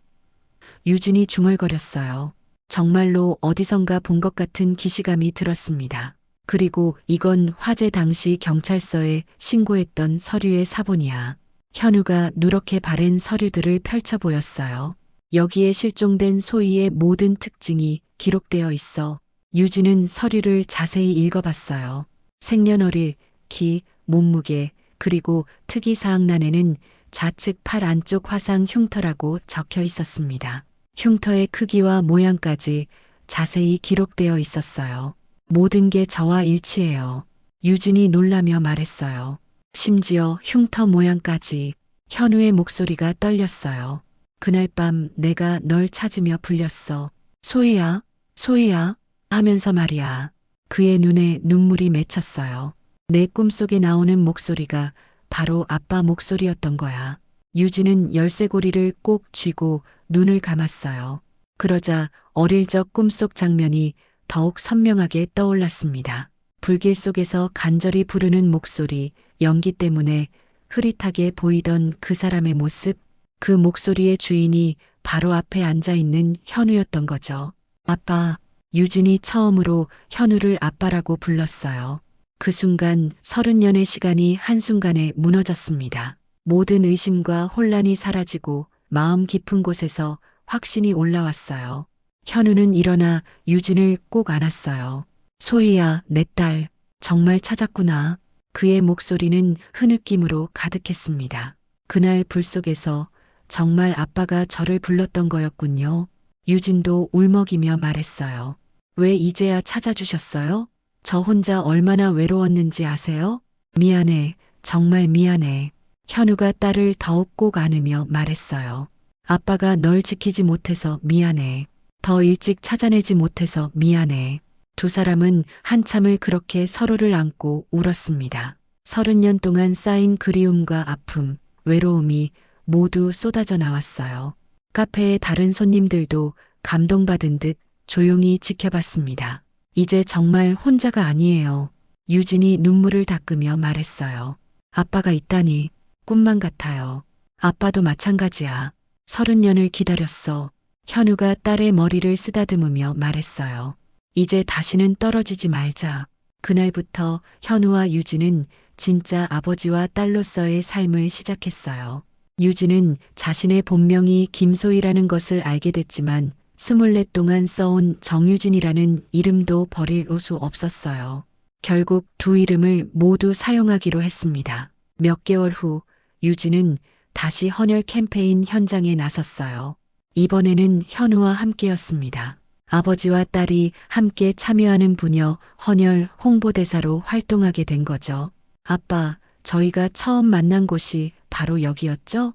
유진이 중얼거렸어요. 정말로 어디선가 본 것 같은 기시감이 들었습니다. 그리고 이건 화재 당시 경찰서에 신고했던 서류의 사본이야. 현우가 누렇게 바랜 서류들을 펼쳐 보였어요. 여기에 실종된 소희의 모든 특징이 기록되어 있어. 유진은 서류를 자세히 읽어봤어요. 생년월일, 키, 몸무게, 그리고 특이사항란에는 좌측 팔 안쪽 화상 흉터라고 적혀 있었습니다. 흉터의 크기와 모양까지 자세히 기록되어 있었어요. 모든 게 저와 일치해요. 유진이 놀라며 말했어요. 심지어 흉터 모양까지. 현우의 목소리가 떨렸어요. 그날 밤 내가 널 찾으며 불렸어. 소희야, 소희야 하면서 말이야. 그의 눈에 눈물이 맺혔어요. 내 꿈속에 나오는 목소리가 바로 아빠 목소리였던 거야. 유진은 열쇠고리를 꼭 쥐고 눈을 감았어요. 그러자 어릴 적 꿈속 장면이 더욱 선명하게 떠올랐습니다. 불길 속에서 간절히 부르는 목소리, 연기 때문에 흐릿하게 보이던 그 사람의 모습, 그 목소리의 주인이 바로 앞에 앉아 있는 현우였던 거죠. 아빠, 유진이 처음으로 현우를 아빠라고 불렀어요. 그 순간 30년의 시간이 한순간에 무너졌습니다. 모든 의심과 혼란이 사라지고 마음 깊은 곳에서 확신이 올라왔어요. 현우는 일어나 유진을 꼭 안았어요. 소희야, 내 딸, 정말 찾았구나. 그의 목소리는 흐느낌으로 가득했습니다. 그날 불 속에서 정말 아빠가 저를 불렀던 거였군요. 유진도 울먹이며 말했어요. 왜 이제야 찾아주셨어요? 저 혼자 얼마나 외로웠는지 아세요? 미안해, 정말 미안해. 현우가 딸을 더욱 꼭 안으며 말했어요. 아빠가 널 지키지 못해서 미안해. 더 일찍 찾아내지 못해서 미안해. 두 사람은 한참을 그렇게 서로를 안고 울었습니다. 30년 동안 쌓인 그리움과 아픔, 외로움이 모두 쏟아져 나왔어요. 카페의 다른 손님들도 감동받은 듯 조용히 지켜봤습니다. 이제 정말 혼자가 아니에요. 유진이 눈물을 닦으며 말했어요. 아빠가 있다니 꿈만 같아요. 아빠도 마찬가지야. 30년을 기다렸어. 현우가 딸의 머리를 쓰다듬으며 말했어요. 이제 다시는 떨어지지 말자. 그날부터 현우와 유진은 진짜 아버지와 딸로서의 삶을 시작했어요. 유진은 자신의 본명이 김소희라는 것을 알게 됐지만 24 동안 써온 정유진이라는 이름도 버릴 수 없었어요. 결국 두 이름을 모두 사용하기로 했습니다. 몇 개월 후 유진은 다시 헌혈 캠페인 현장에 나섰어요. 이번에는 현우와 함께였습니다. 아버지와 딸이 함께 참여하는 부녀 헌혈 홍보대사로 활동하게 된 거죠. 아빠, 저희가 처음 만난 곳이 바로 여기였죠?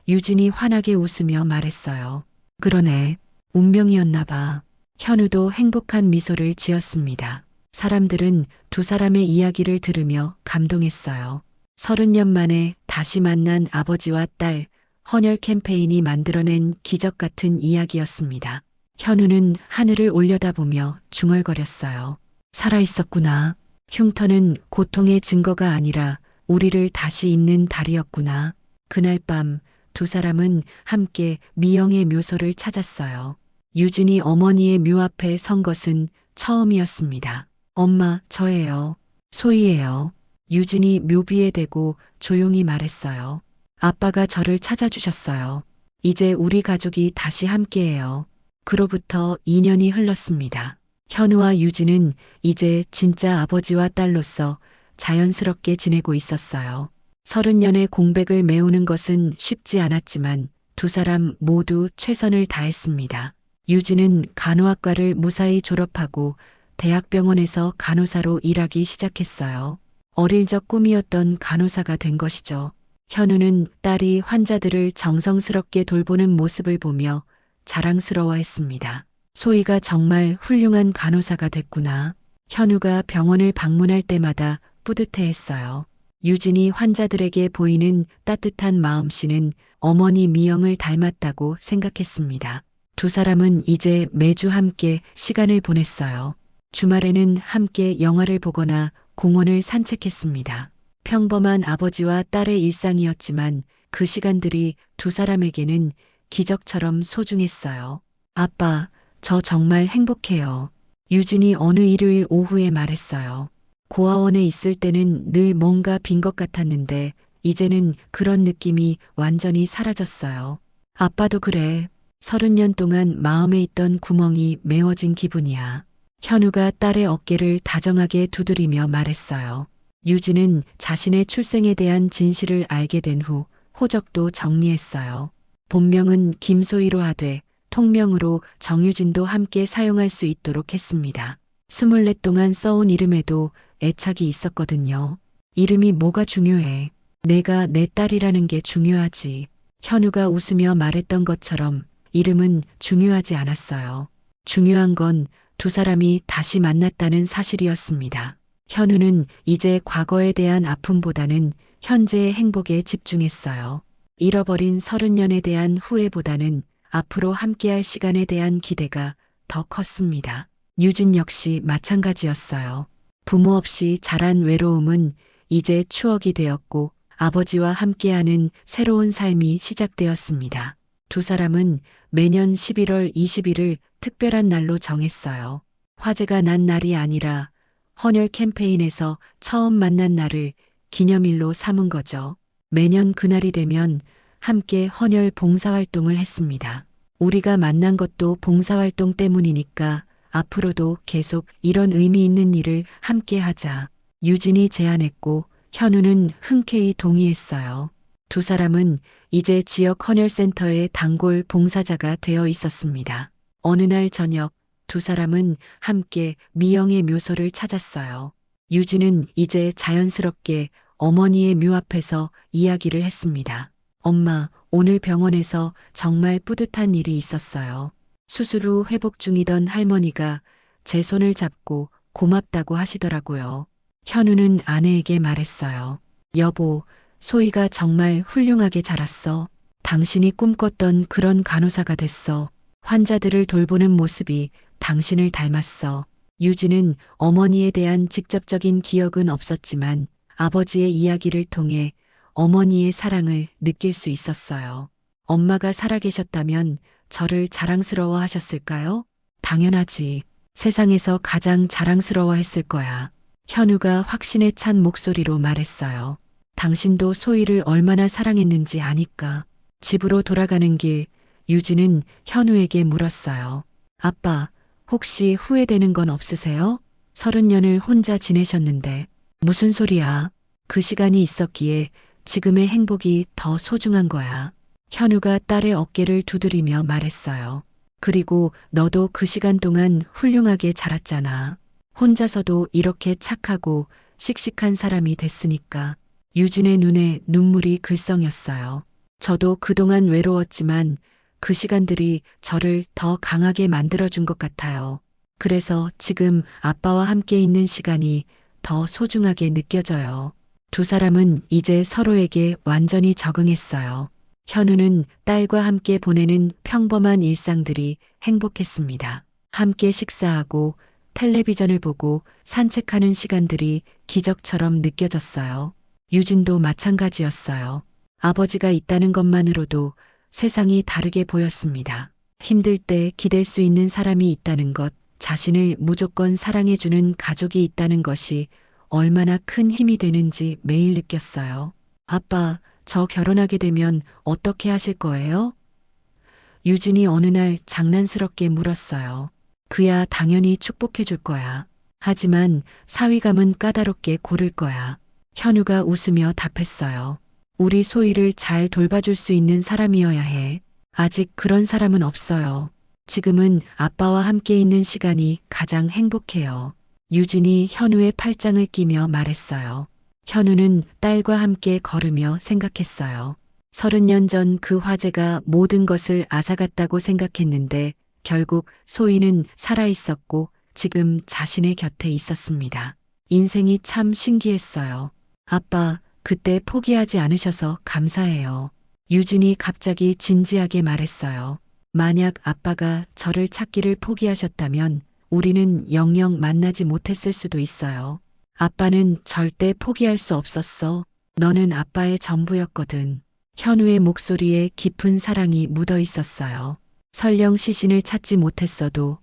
유진이 환하게 웃으며 말했어요. 그러네. 운명이었나 봐. 현우도 행복한 미소를 지었습니다. 사람들은 두 사람의 이야기를 들으며 감동했어요. 30년 만에 다시 만난 아버지와 딸, 헌혈 캠페인이 만들어낸 기적 같은 이야기였습니다. 현우는 하늘을 올려다보며 중얼거렸어요. 살아있었구나. 흉터는 고통의 증거가 아니라 우리를 다시 잇는 달이었구나. 그날 밤 두 사람은 함께 미영의 묘소를 찾았어요. 유진이 어머니의 묘 앞에 선 것은 처음이었습니다. 엄마, 저예요. 소희예요. 유진이 묘비에 대고 조용히 말했어요. 아빠가 저를 찾아주셨어요. 이제 우리 가족이 다시 함께해요. 그로부터 2년이 흘렀습니다. 현우와 유진은 이제 진짜 아버지와 딸로서 자연스럽게 지내고 있었어요. 30년의 공백을 메우는 것은 쉽지 않았지만 두 사람 모두 최선을 다했습니다. 유진은 간호학과를 무사히 졸업하고 대학병원에서 간호사로 일하기 시작했어요. 어릴 적 꿈이었던 간호사가 된 것이죠. 현우는 딸이 환자들을 정성스럽게 돌보는 모습을 보며 자랑스러워했습니다. 소희가 정말 훌륭한 간호사가 됐구나. 현우가 병원을 방문할 때마다 뿌듯해했어요. 유진이 환자들에게 보이는 따뜻한 마음씨는 어머니 미영을 닮았다고 생각했습니다. 두 사람은 이제 매주 함께 시간을 보냈어요. 주말에는 함께 영화를 보거나 공원을 산책했습니다. 평범한 아버지와 딸의 일상이었지만 그 시간들이 두 사람에게는 기적처럼 소중했어요. 아빠, 저 정말 행복해요. 유진이 어느 일요일 오후에 말했어요. 고아원에 있을 때는 늘 뭔가 빈 것 같았는데 이제는 그런 느낌이 완전히 사라졌어요. 아빠도 그래. 30년 동안 마음에 있던 구멍이 메워진 기분이야. 현우가 딸의 어깨를 다정하게 두드리며 말했어요. 유진은 자신의 출생에 대한 진실을 알게 된 후 호적도 정리했어요. 본명은 김소희로 하되 통명으로 정유진도 함께 사용할 수 있도록 했습니다. 24 동안 써온 이름에도 애착이 있었거든요. 이름이 뭐가 중요해. 내가 내 딸이라는 게 중요하지. 현우가 웃으며 말했던 것처럼 이름은 중요하지 않았어요. 중요한 건 두 사람이 다시 만났다는 사실이었습니다. 현우는 이제 과거에 대한 아픔보다는 현재의 행복에 집중했어요. 잃어버린 30년에 대한 후회보다는 앞으로 함께할 시간에 대한 기대가 더 컸습니다. 유진 역시 마찬가지였어요. 부모 없이 자란 외로움은 이제 추억이 되었고 아버지와 함께하는 새로운 삶이 시작되었습니다. 두 사람은 매년 11월 20일을 특별한 날로 정했어요. 화재가 난 날이 아니라 헌혈 캠페인에서 처음 만난 날을 기념일로 삼은 거죠. 매년 그날이 되면 함께 헌혈 봉사활동을 했습니다. 우리가 만난 것도 봉사활동 때문이니까 앞으로도 계속 이런 의미 있는 일을 함께 하자. 유진이 제안했고 현우는 흔쾌히 동의했어요. 두 사람은 이제 지역 헌혈센터의 단골 봉사자가 되어 있었습니다. 어느 날 저녁 두 사람은 함께 미영의 묘소를 찾았어요. 유진은 이제 자연스럽게 어머니의 묘 앞에서 이야기를 했습니다. 엄마, 오늘 병원에서 정말 뿌듯한 일이 있었어요. 수술 후 회복 중이던 할머니가 제 손을 잡고 고맙다고 하시더라고요. 현우는 아내에게 말했어요. 여보, 소희가 정말 훌륭하게 자랐어. 당신이 꿈꿨던 그런 간호사가 됐어. 환자들을 돌보는 모습이 당신을 닮았어. 유진은 어머니에 대한 직접적인 기억은 없었지만 아버지의 이야기를 통해 어머니의 사랑을 느낄 수 있었어요. 엄마가 살아계셨다면 저를 자랑스러워 하셨을까요? 당연하지. 세상에서 가장 자랑스러워 했을 거야. 현우가 확신에 찬 목소리로 말했어요. 당신도 소희를 얼마나 사랑했는지 아니까. 집으로 돌아가는 길, 유진은 현우에게 물었어요. 아빠, 혹시 후회되는 건 없으세요? 30년을 혼자 지내셨는데. 무슨 소리야? 그 시간이 있었기에 지금의 행복이 더 소중한 거야. 현우가 딸의 어깨를 두드리며 말했어요. 그리고 너도 그 시간 동안 훌륭하게 자랐잖아. 혼자서도 이렇게 착하고 씩씩한 사람이 됐으니까. 유진의 눈에 눈물이 글썽였어요. 저도 그동안 외로웠지만 그 시간들이 저를 더 강하게 만들어준 것 같아요. 그래서 지금 아빠와 함께 있는 시간이 더 소중하게 느껴져요. 두 사람은 이제 서로에게 완전히 적응했어요. 현우는 딸과 함께 보내는 평범한 일상들이 행복했습니다. 함께 식사하고 텔레비전을 보고 산책하는 시간들이 기적처럼 느껴졌어요. 유진도 마찬가지였어요. 아버지가 있다는 것만으로도 세상이 다르게 보였습니다. 힘들 때 기댈 수 있는 사람이 있다는 것, 자신을 무조건 사랑해주는 가족이 있다는 것이 얼마나 큰 힘이 되는지 매일 느꼈어요. 아빠, 저 결혼하게 되면 어떻게 하실 거예요? 유진이 어느 날 장난스럽게 물었어요. 그야 당연히 축복해 줄 거야. 하지만 사위감은 까다롭게 고를 거야. 현우가 웃으며 답했어요. 우리 소희를 잘 돌봐줄 수 있는 사람이어야 해. 아직 그런 사람은 없어요. 지금은 아빠와 함께 있는 시간이 가장 행복해요. 유진이 현우의 팔짱을 끼며 말했어요. 현우는 딸과 함께 걸으며 생각했어요. 30년 전 그 화재가 모든 것을 앗아갔다고 생각했는데 결국 소희는 살아있었고 지금 자신의 곁에 있었습니다. 인생이 참 신기했어요. 아빠, 그때 포기하지 않으셔서 감사해요. 유진이 갑자기 진지하게 말했어요. 만약 아빠가 저를 찾기를 포기하셨다면 우리는 영영 만나지 못했을 수도 있어요. 아빠는 절대 포기할 수 없었어. 너는 아빠의 전부였거든. 현우의 목소리에 깊은 사랑이 묻어 있었어요. 설령 시신을 찾지 못했어도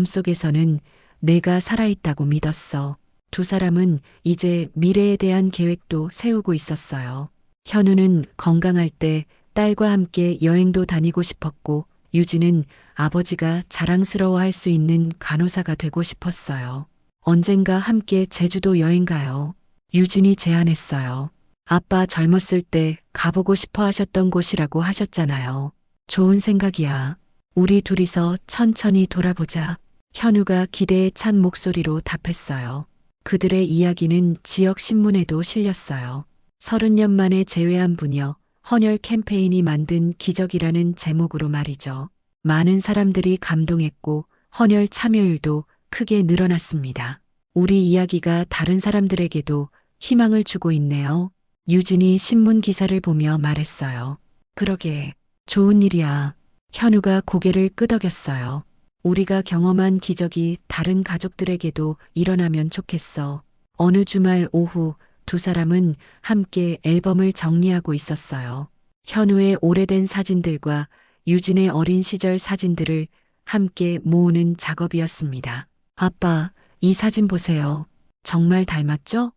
마음속에서는 내가 살아있다고 믿었어. 두 사람은 이제 미래에 대한 계획도 세우고 있었어요. 현우는 건강할 때 딸과 함께 여행도 다니고 싶었고 유진은 아버지가 자랑스러워할 수 있는 간호사가 되고 싶었어요. 언젠가 함께 제주도 여행 가요. 유진이 제안했어요. 아빠 젊었을 때 가보고 싶어 하셨던 곳이라고 하셨잖아요. 좋은 생각이야. 우리 둘이서 천천히 돌아보자. 현우가 기대에 찬 목소리로 답했어요. 그들의 이야기는 지역 신문에도 실렸어요. 30년 만에 재회한 부녀, 헌혈 캠페인이 만든 기적이라는 제목으로 말이죠. 많은 사람들이 감동했고 헌혈 참여율도 크게 늘어났습니다. 우리 이야기가 다른 사람들에게도 희망을 주고 있네요. 유진이 신문 기사를 보며 말했어요. 그러게, 좋은 일이야. 현우가 고개를 끄덕였어요. 우리가 경험한 기적이 다른 가족들에게도 일어나면 좋겠어. 어느 주말 오후 두 사람은 함께 앨범을 정리하고 있었어요. 현우의 오래된 사진들과 유진의 어린 시절 사진들을 함께 모으는 작업이었습니다. 아빠, 이 사진 보세요. 정말 닮았죠?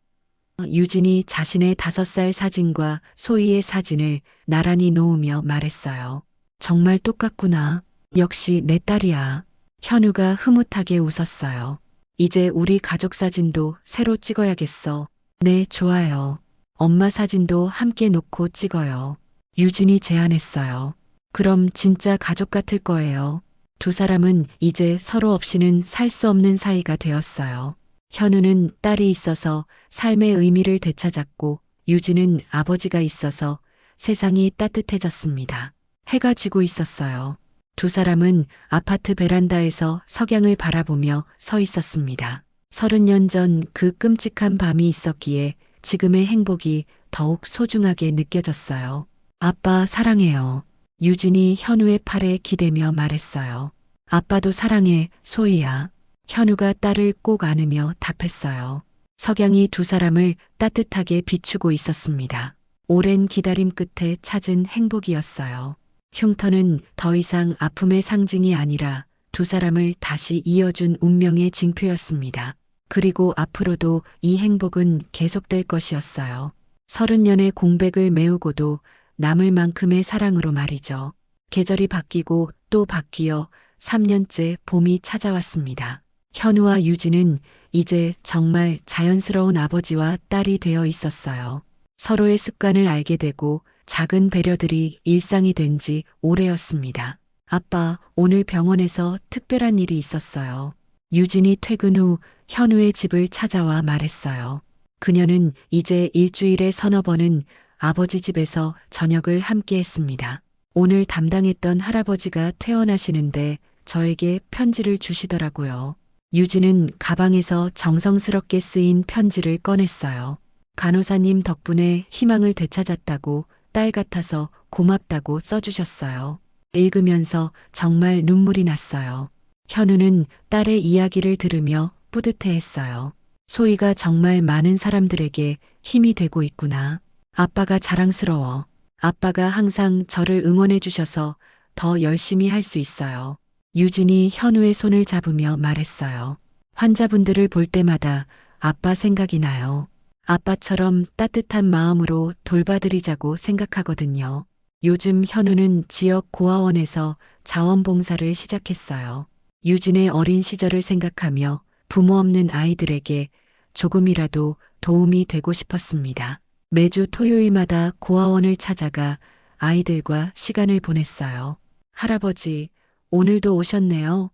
유진이 자신의 5살 사진과 소희의 사진을 나란히 놓으며 말했어요. 정말 똑같구나. 역시 내 딸이야. 현우가 흐뭇하게 웃었어요. 이제 우리 가족 사진도 새로 찍어야겠어. 네, 좋아요. 엄마 사진도 함께 놓고 찍어요. 유진이 제안했어요. 그럼 진짜 가족 같을 거예요. 두 사람은 이제 서로 없이는 살 수 없는 사이가 되었어요. 현우는 딸이 있어서 삶의 의미를 되찾았고 유진은 아버지가 있어서 세상이 따뜻해졌습니다. 해가 지고 있었어요. 두 사람은 아파트 베란다에서 석양을 바라보며 서 있었습니다. 30년 전 그 끔찍한 밤이 있었기에 지금의 행복이 더욱 소중하게 느껴졌어요. 아빠 사랑해요. 유진이 현우의 팔에 기대며 말했어요. 아빠도 사랑해, 소희야. 현우가 딸을 꼭 안으며 답했어요. 석양이 두 사람을 따뜻하게 비추고 있었습니다. 오랜 기다림 끝에 찾은 행복이었어요. 흉터는 더 이상 아픔의 상징이 아니라 두 사람을 다시 이어준 운명의 징표였습니다. 그리고 앞으로도 이 행복은 계속될 것이었어요. 30년의 공백을 메우고도 남을 만큼의 사랑으로 말이죠. 계절이 바뀌고 또 바뀌어 3년째 봄이 찾아왔습니다. 현우와 유진은 이제 정말 자연스러운 아버지와 딸이 되어 있었어요. 서로의 습관을 알게 되고 작은 배려들이 일상이 된 지 오래였습니다. 아빠, 오늘 병원에서 특별한 일이 있었어요. 유진이 퇴근 후 현우의 집을 찾아와 말했어요. 그녀는 이제 일주일에 서너 번은 아버지 집에서 저녁을 함께 했습니다. 오늘 담당했던 할아버지가 퇴원하시는데 저에게 편지를 주시더라고요. 유진은 가방에서 정성스럽게 쓰인 편지를 꺼냈어요. 간호사님 덕분에 희망을 되찾았다고 딸 같아서 고맙다고 써주셨어요. 읽으면서 정말 눈물이 났어요. 현우는 딸의 이야기를 들으며 뿌듯해했어요. 소희가 정말 많은 사람들에게 힘이 되고 있구나. 아빠가 자랑스러워. 아빠가 항상 저를 응원해 주셔서 더 열심히 할 수 있어요. 유진이 현우의 손을 잡으며 말했어요. 환자분들을 볼 때마다 아빠 생각이 나요. 아빠처럼 따뜻한 마음으로 돌봐드리자고 생각하거든요. 요즘 현우는 지역 고아원에서 자원봉사를 시작했어요. 유진의 어린 시절을 생각하며 부모 없는 아이들에게 조금이라도 도움이 되고 싶었습니다. 매주 토요일마다 고아원을 찾아가 아이들과 시간을 보냈어요. 할아버지, 오늘도 오셨네요.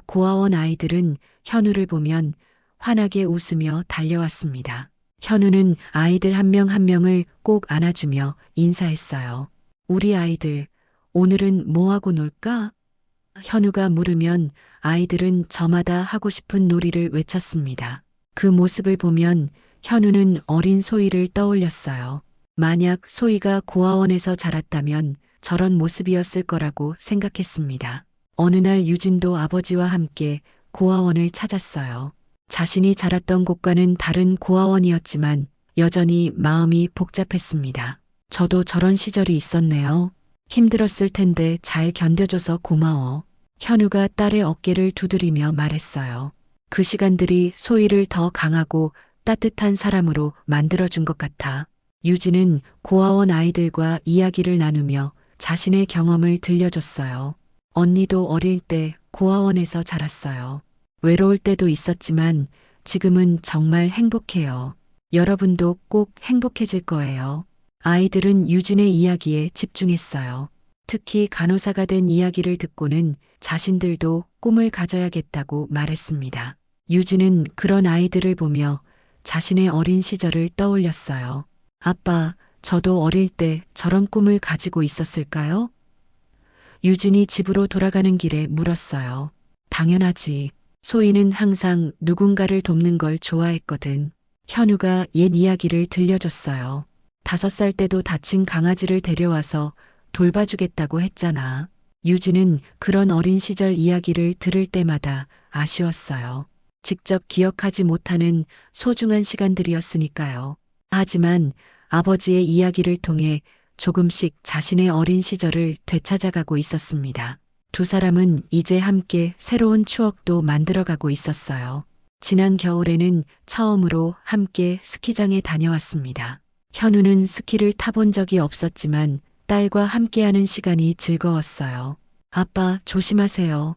고아원 아이들은 현우를 보면 환하게 웃으며 달려왔습니다. 현우는 아이들 한 명 한 명을 꼭 안아주며 인사했어요. 우리 아이들, 오늘은 뭐하고 놀까? 현우가 물으면 아이들은 저마다 하고 싶은 놀이를 외쳤습니다. 그 모습을 보면 현우는 어린 소희를 떠올렸어요. 만약 소희가 고아원에서 자랐다면 저런 모습이었을 거라고 생각했습니다. 어느 날 유진도 아버지와 함께 고아원을 찾았어요. 자신이 자랐던 곳과는 다른 고아원이었지만 여전히 마음이 복잡했습니다. 저도 저런 시절이 있었네요. 힘들었을 텐데 잘 견뎌줘서 고마워. 현우가 딸의 어깨를 두드리며 말했어요. 그 시간들이 소희를 더 강하고 따뜻한 사람으로 만들어준 것 같아. 유진은 고아원 아이들과 이야기를 나누며 자신의 경험을 들려줬어요. 언니도 어릴 때 고아원에서 자랐어요. 외로울 때도 있었지만 지금은 정말 행복해요. 여러분도 꼭 행복해질 거예요. 아이들은 유진의 이야기에 집중했어요. 특히 간호사가 된 이야기를 듣고는 자신들도 꿈을 가져야겠다고 말했습니다. 유진은 그런 아이들을 보며 자신의 어린 시절을 떠올렸어요. 아빠, 저도 어릴 때 저런 꿈을 가지고 있었을까요? 유진이 집으로 돌아가는 길에 물었어요. 당연하지. 소희는 항상 누군가를 돕는 걸 좋아했거든. 현우가 옛 이야기를 들려줬어요. 5살 때도 다친 강아지를 데려와서 돌봐주겠다고 했잖아. 유진은 그런 어린 시절 이야기를 들을 때마다 아쉬웠어요. 직접 기억하지 못하는 소중한 시간들이었으니까요. 하지만 아버지의 이야기를 통해 조금씩 자신의 어린 시절을 되찾아가고 있었습니다. 두 사람은 이제 함께 새로운 추억도 만들어가고 있었어요. 지난 겨울에는 처음으로 함께 스키장에 다녀왔습니다. 현우는 스키를 타본 적이 없었지만 딸과 함께하는 시간이 즐거웠어요. 아빠, 조심하세요.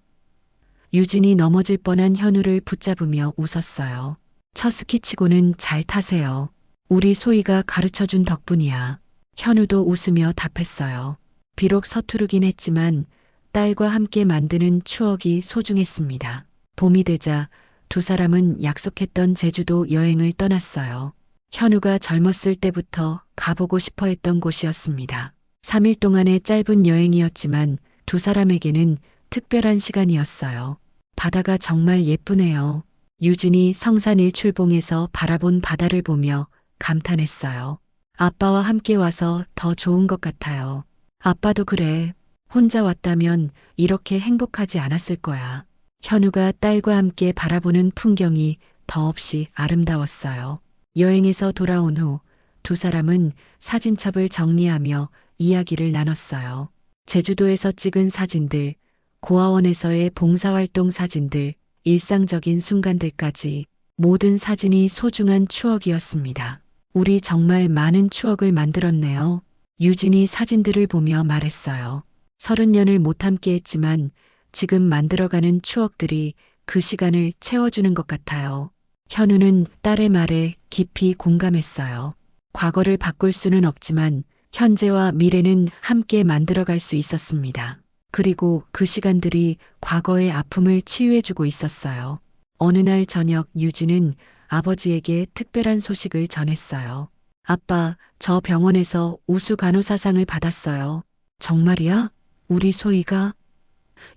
유진이 넘어질 뻔한 현우를 붙잡으며 웃었어요. 첫 스키치고는 잘 타세요. 우리 소희가 가르쳐준 덕분이야. 현우도 웃으며 답했어요. 비록 서투르긴 했지만 딸과 함께 만드는 추억이 소중했습니다. 봄이 되자 두 사람은 약속했던 제주도 여행을 떠났어요. 현우가 젊었을 때부터 가보고 싶어 했던 곳이었습니다. 3일 동안의 짧은 여행이었지만 두 사람에게는 특별한 시간이었어요. 바다가 정말 예쁘네요. 유진이 성산 일출봉에서 바라본 바다를 보며 감탄했어요. 아빠와 함께 와서 더 좋은 것 같아요. 아빠도 그래. 혼자 왔다면 이렇게 행복하지 않았을 거야. 현우가 딸과 함께 바라보는 풍경이 더없이 아름다웠어요. 여행에서 돌아온 후 두 사람은 사진첩을 정리하며 이야기를 나눴어요. 제주도에서 찍은 사진들, 고아원에서의 봉사활동 사진들, 일상적인 순간들까지 모든 사진이 소중한 추억이었습니다. 우리 정말 많은 추억을 만들었네요. 유진이 사진들을 보며 말했어요. 30년을 못 함께 했지만 지금 만들어가는 추억들이 그 시간을 채워주는 것 같아요. 현우는 딸의 말에 깊이 공감했어요. 과거를 바꿀 수는 없지만 현재와 미래는 함께 만들어갈 수 있었습니다. 그리고 그 시간들이 과거의 아픔을 치유해주고 있었어요. 어느 날 저녁 유진은 아버지에게 특별한 소식을 전했어요. 아빠, 저 병원에서 우수 간호사상을 받았어요. 정말이야? 우리 소희가?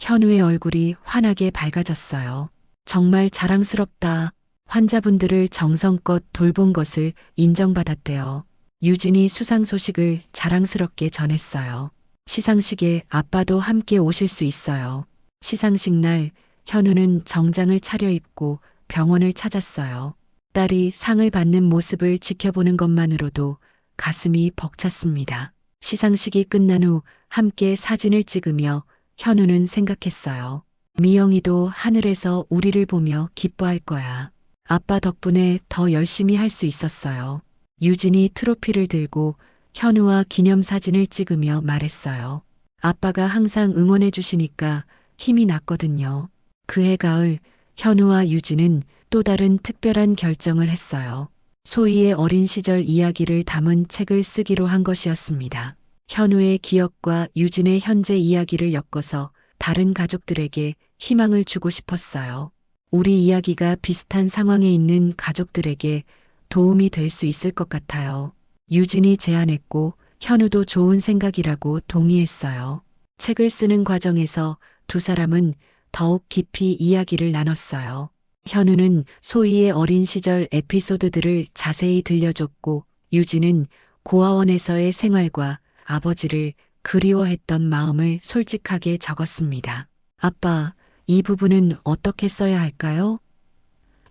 현우의 얼굴이 환하게 밝아졌어요. 정말 자랑스럽다. 환자분들을 정성껏 돌본 것을 인정받았대요. 유진이 수상 소식을 자랑스럽게 전했어요. 시상식에 아빠도 함께 오실 수 있어요. 시상식 날 현우는 정장을 차려입고 병원을 찾았어요. 딸이 상을 받는 모습을 지켜보는 것만으로도 가슴이 벅찼습니다. 시상식이 끝난 후 함께 사진을 찍으며 현우는 생각했어요. 미영이도 하늘에서 우리를 보며 기뻐할 거야. 아빠 덕분에 더 열심히 할 수 있었어요. 유진이 트로피를 들고 현우와 기념사진을 찍으며 말했어요. 아빠가 항상 응원해 주시니까 힘이 났거든요. 그해 가을 현우와 유진은 또 다른 특별한 결정을 했어요. 소희의 어린 시절 이야기를 담은 책을 쓰기로 한 것이었습니다. 현우의 기억과 유진의 현재 이야기를 엮어서 다른 가족들에게 희망을 주고 싶었어요. 우리 이야기가 비슷한 상황에 있는 가족들에게 도움이 될 수 있을 것 같아요. 유진이 제안했고 현우도 좋은 생각이라고 동의했어요. 책을 쓰는 과정에서 두 사람은 더욱 깊이 이야기를 나눴어요. 현우는 소희의 어린 시절 에피소드들을 자세히 들려줬고 유진은 고아원에서의 생활과 아버지를 그리워했던 마음을 솔직하게 적었습니다. 아빠, 이 부분은 어떻게 써야 할까요?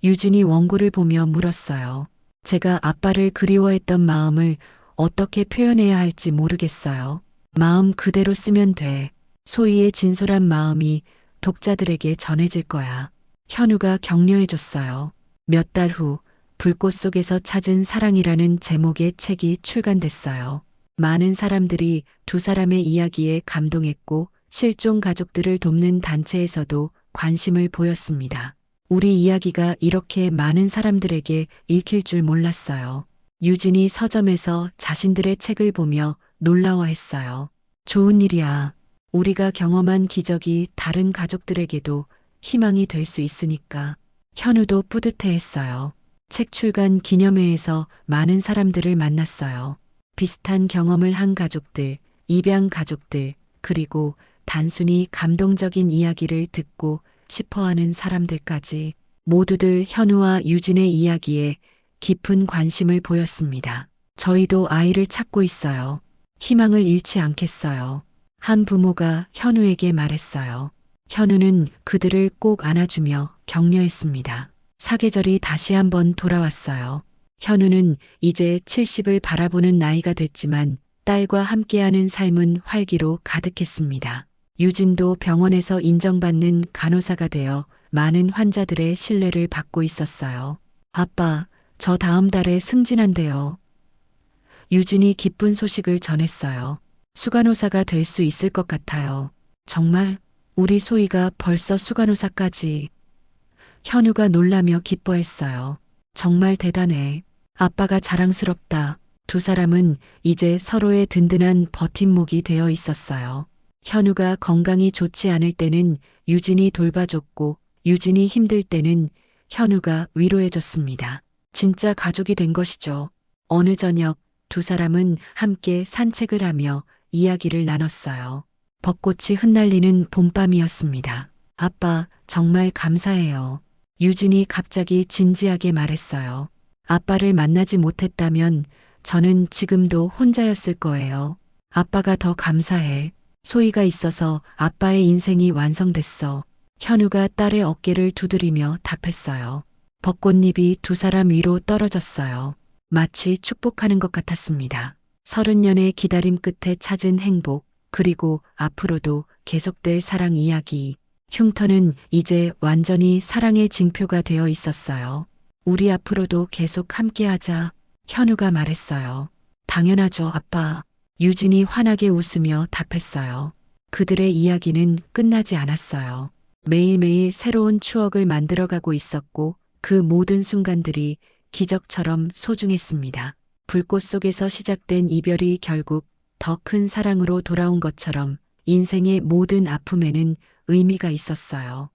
유진이 원고를 보며 물었어요. 제가 아빠를 그리워했던 마음을 어떻게 표현해야 할지 모르겠어요. 마음 그대로 쓰면 돼. 소희의 진솔한 마음이 독자들에게 전해질 거야. 현우가 격려해줬어요. 몇 달 후 불꽃 속에서 찾은 사랑이라는 제목의 책이 출간됐어요. 많은 사람들이 두 사람의 이야기에 감동했고 실종 가족들을 돕는 단체에서도 관심을 보였습니다. 우리 이야기가 이렇게 많은 사람들에게 읽힐 줄 몰랐어요. 유진이 서점에서 자신들의 책을 보며 놀라워했어요. 좋은 일이야. 우리가 경험한 기적이 다른 가족들에게도 희망이 될 수 있으니까. 현우도 뿌듯해했어요. 책 출간 기념회에서 많은 사람들을 만났어요. 비슷한 경험을 한 가족들, 입양 가족들, 그리고 단순히 감동적인 이야기를 듣고 싶어하는 사람들까지 모두들 현우와 유진의 이야기에 깊은 관심을 보였습니다. 저희도 아이를 찾고 있어요. 희망을 잃지 않겠어요. 한 부모가 현우에게 말했어요. 현우는 그들을 꼭 안아주며 격려했습니다. 사계절이 다시 한번 돌아왔어요. 현우는 이제 70을 바라보는 나이가 됐지만 딸과 함께하는 삶은 활기로 가득했습니다. 유진도 병원에서 인정받는 간호사가 되어 많은 환자들의 신뢰를 받고 있었어요. 아빠, 저 다음 달에 승진한대요. 유진이 기쁜 소식을 전했어요. 수간호사가 될 수 있을 것 같아요. 정말? 우리 소희가 벌써 수간호사까지. 현우가 놀라며 기뻐했어요. 정말 대단해. 아빠가 자랑스럽다. 두 사람은 이제 서로의 든든한 버팀목이 되어 있었어요. 현우가 건강이 좋지 않을 때는 유진이 돌봐줬고 유진이 힘들 때는 현우가 위로해줬습니다. 진짜 가족이 된 것이죠. 어느 저녁 두 사람은 함께 산책을 하며 이야기를 나눴어요. 벚꽃이 흩날리는 봄밤이었습니다. 아빠, 정말 감사해요. 유진이 갑자기 진지하게 말했어요. 아빠를 만나지 못했다면 저는 지금도 혼자였을 거예요. 아빠가 더 감사해. 소희가 있어서 아빠의 인생이 완성됐어. 현우가 딸의 어깨를 두드리며 답했어요. 벚꽃잎이 두 사람 위로 떨어졌어요. 마치 축복하는 것 같았습니다. 30년의 기다림 끝에 찾은 행복, 그리고 앞으로도 계속될 사랑 이야기. 흉터는 이제 완전히 사랑의 징표가 되어 있었어요. 우리 앞으로도 계속 함께하자. 현우가 말했어요. 당연하죠, 아빠. 유진이 환하게 웃으며 답했어요. 그들의 이야기는 끝나지 않았어요. 매일매일 새로운 추억을 만들어가고 있었고 그 모든 순간들이 기적처럼 소중했습니다. 불꽃 속에서 시작된 이별이 결국 더 큰 사랑으로 돌아온 것처럼 인생의 모든 아픔에는 의미가 있었어요.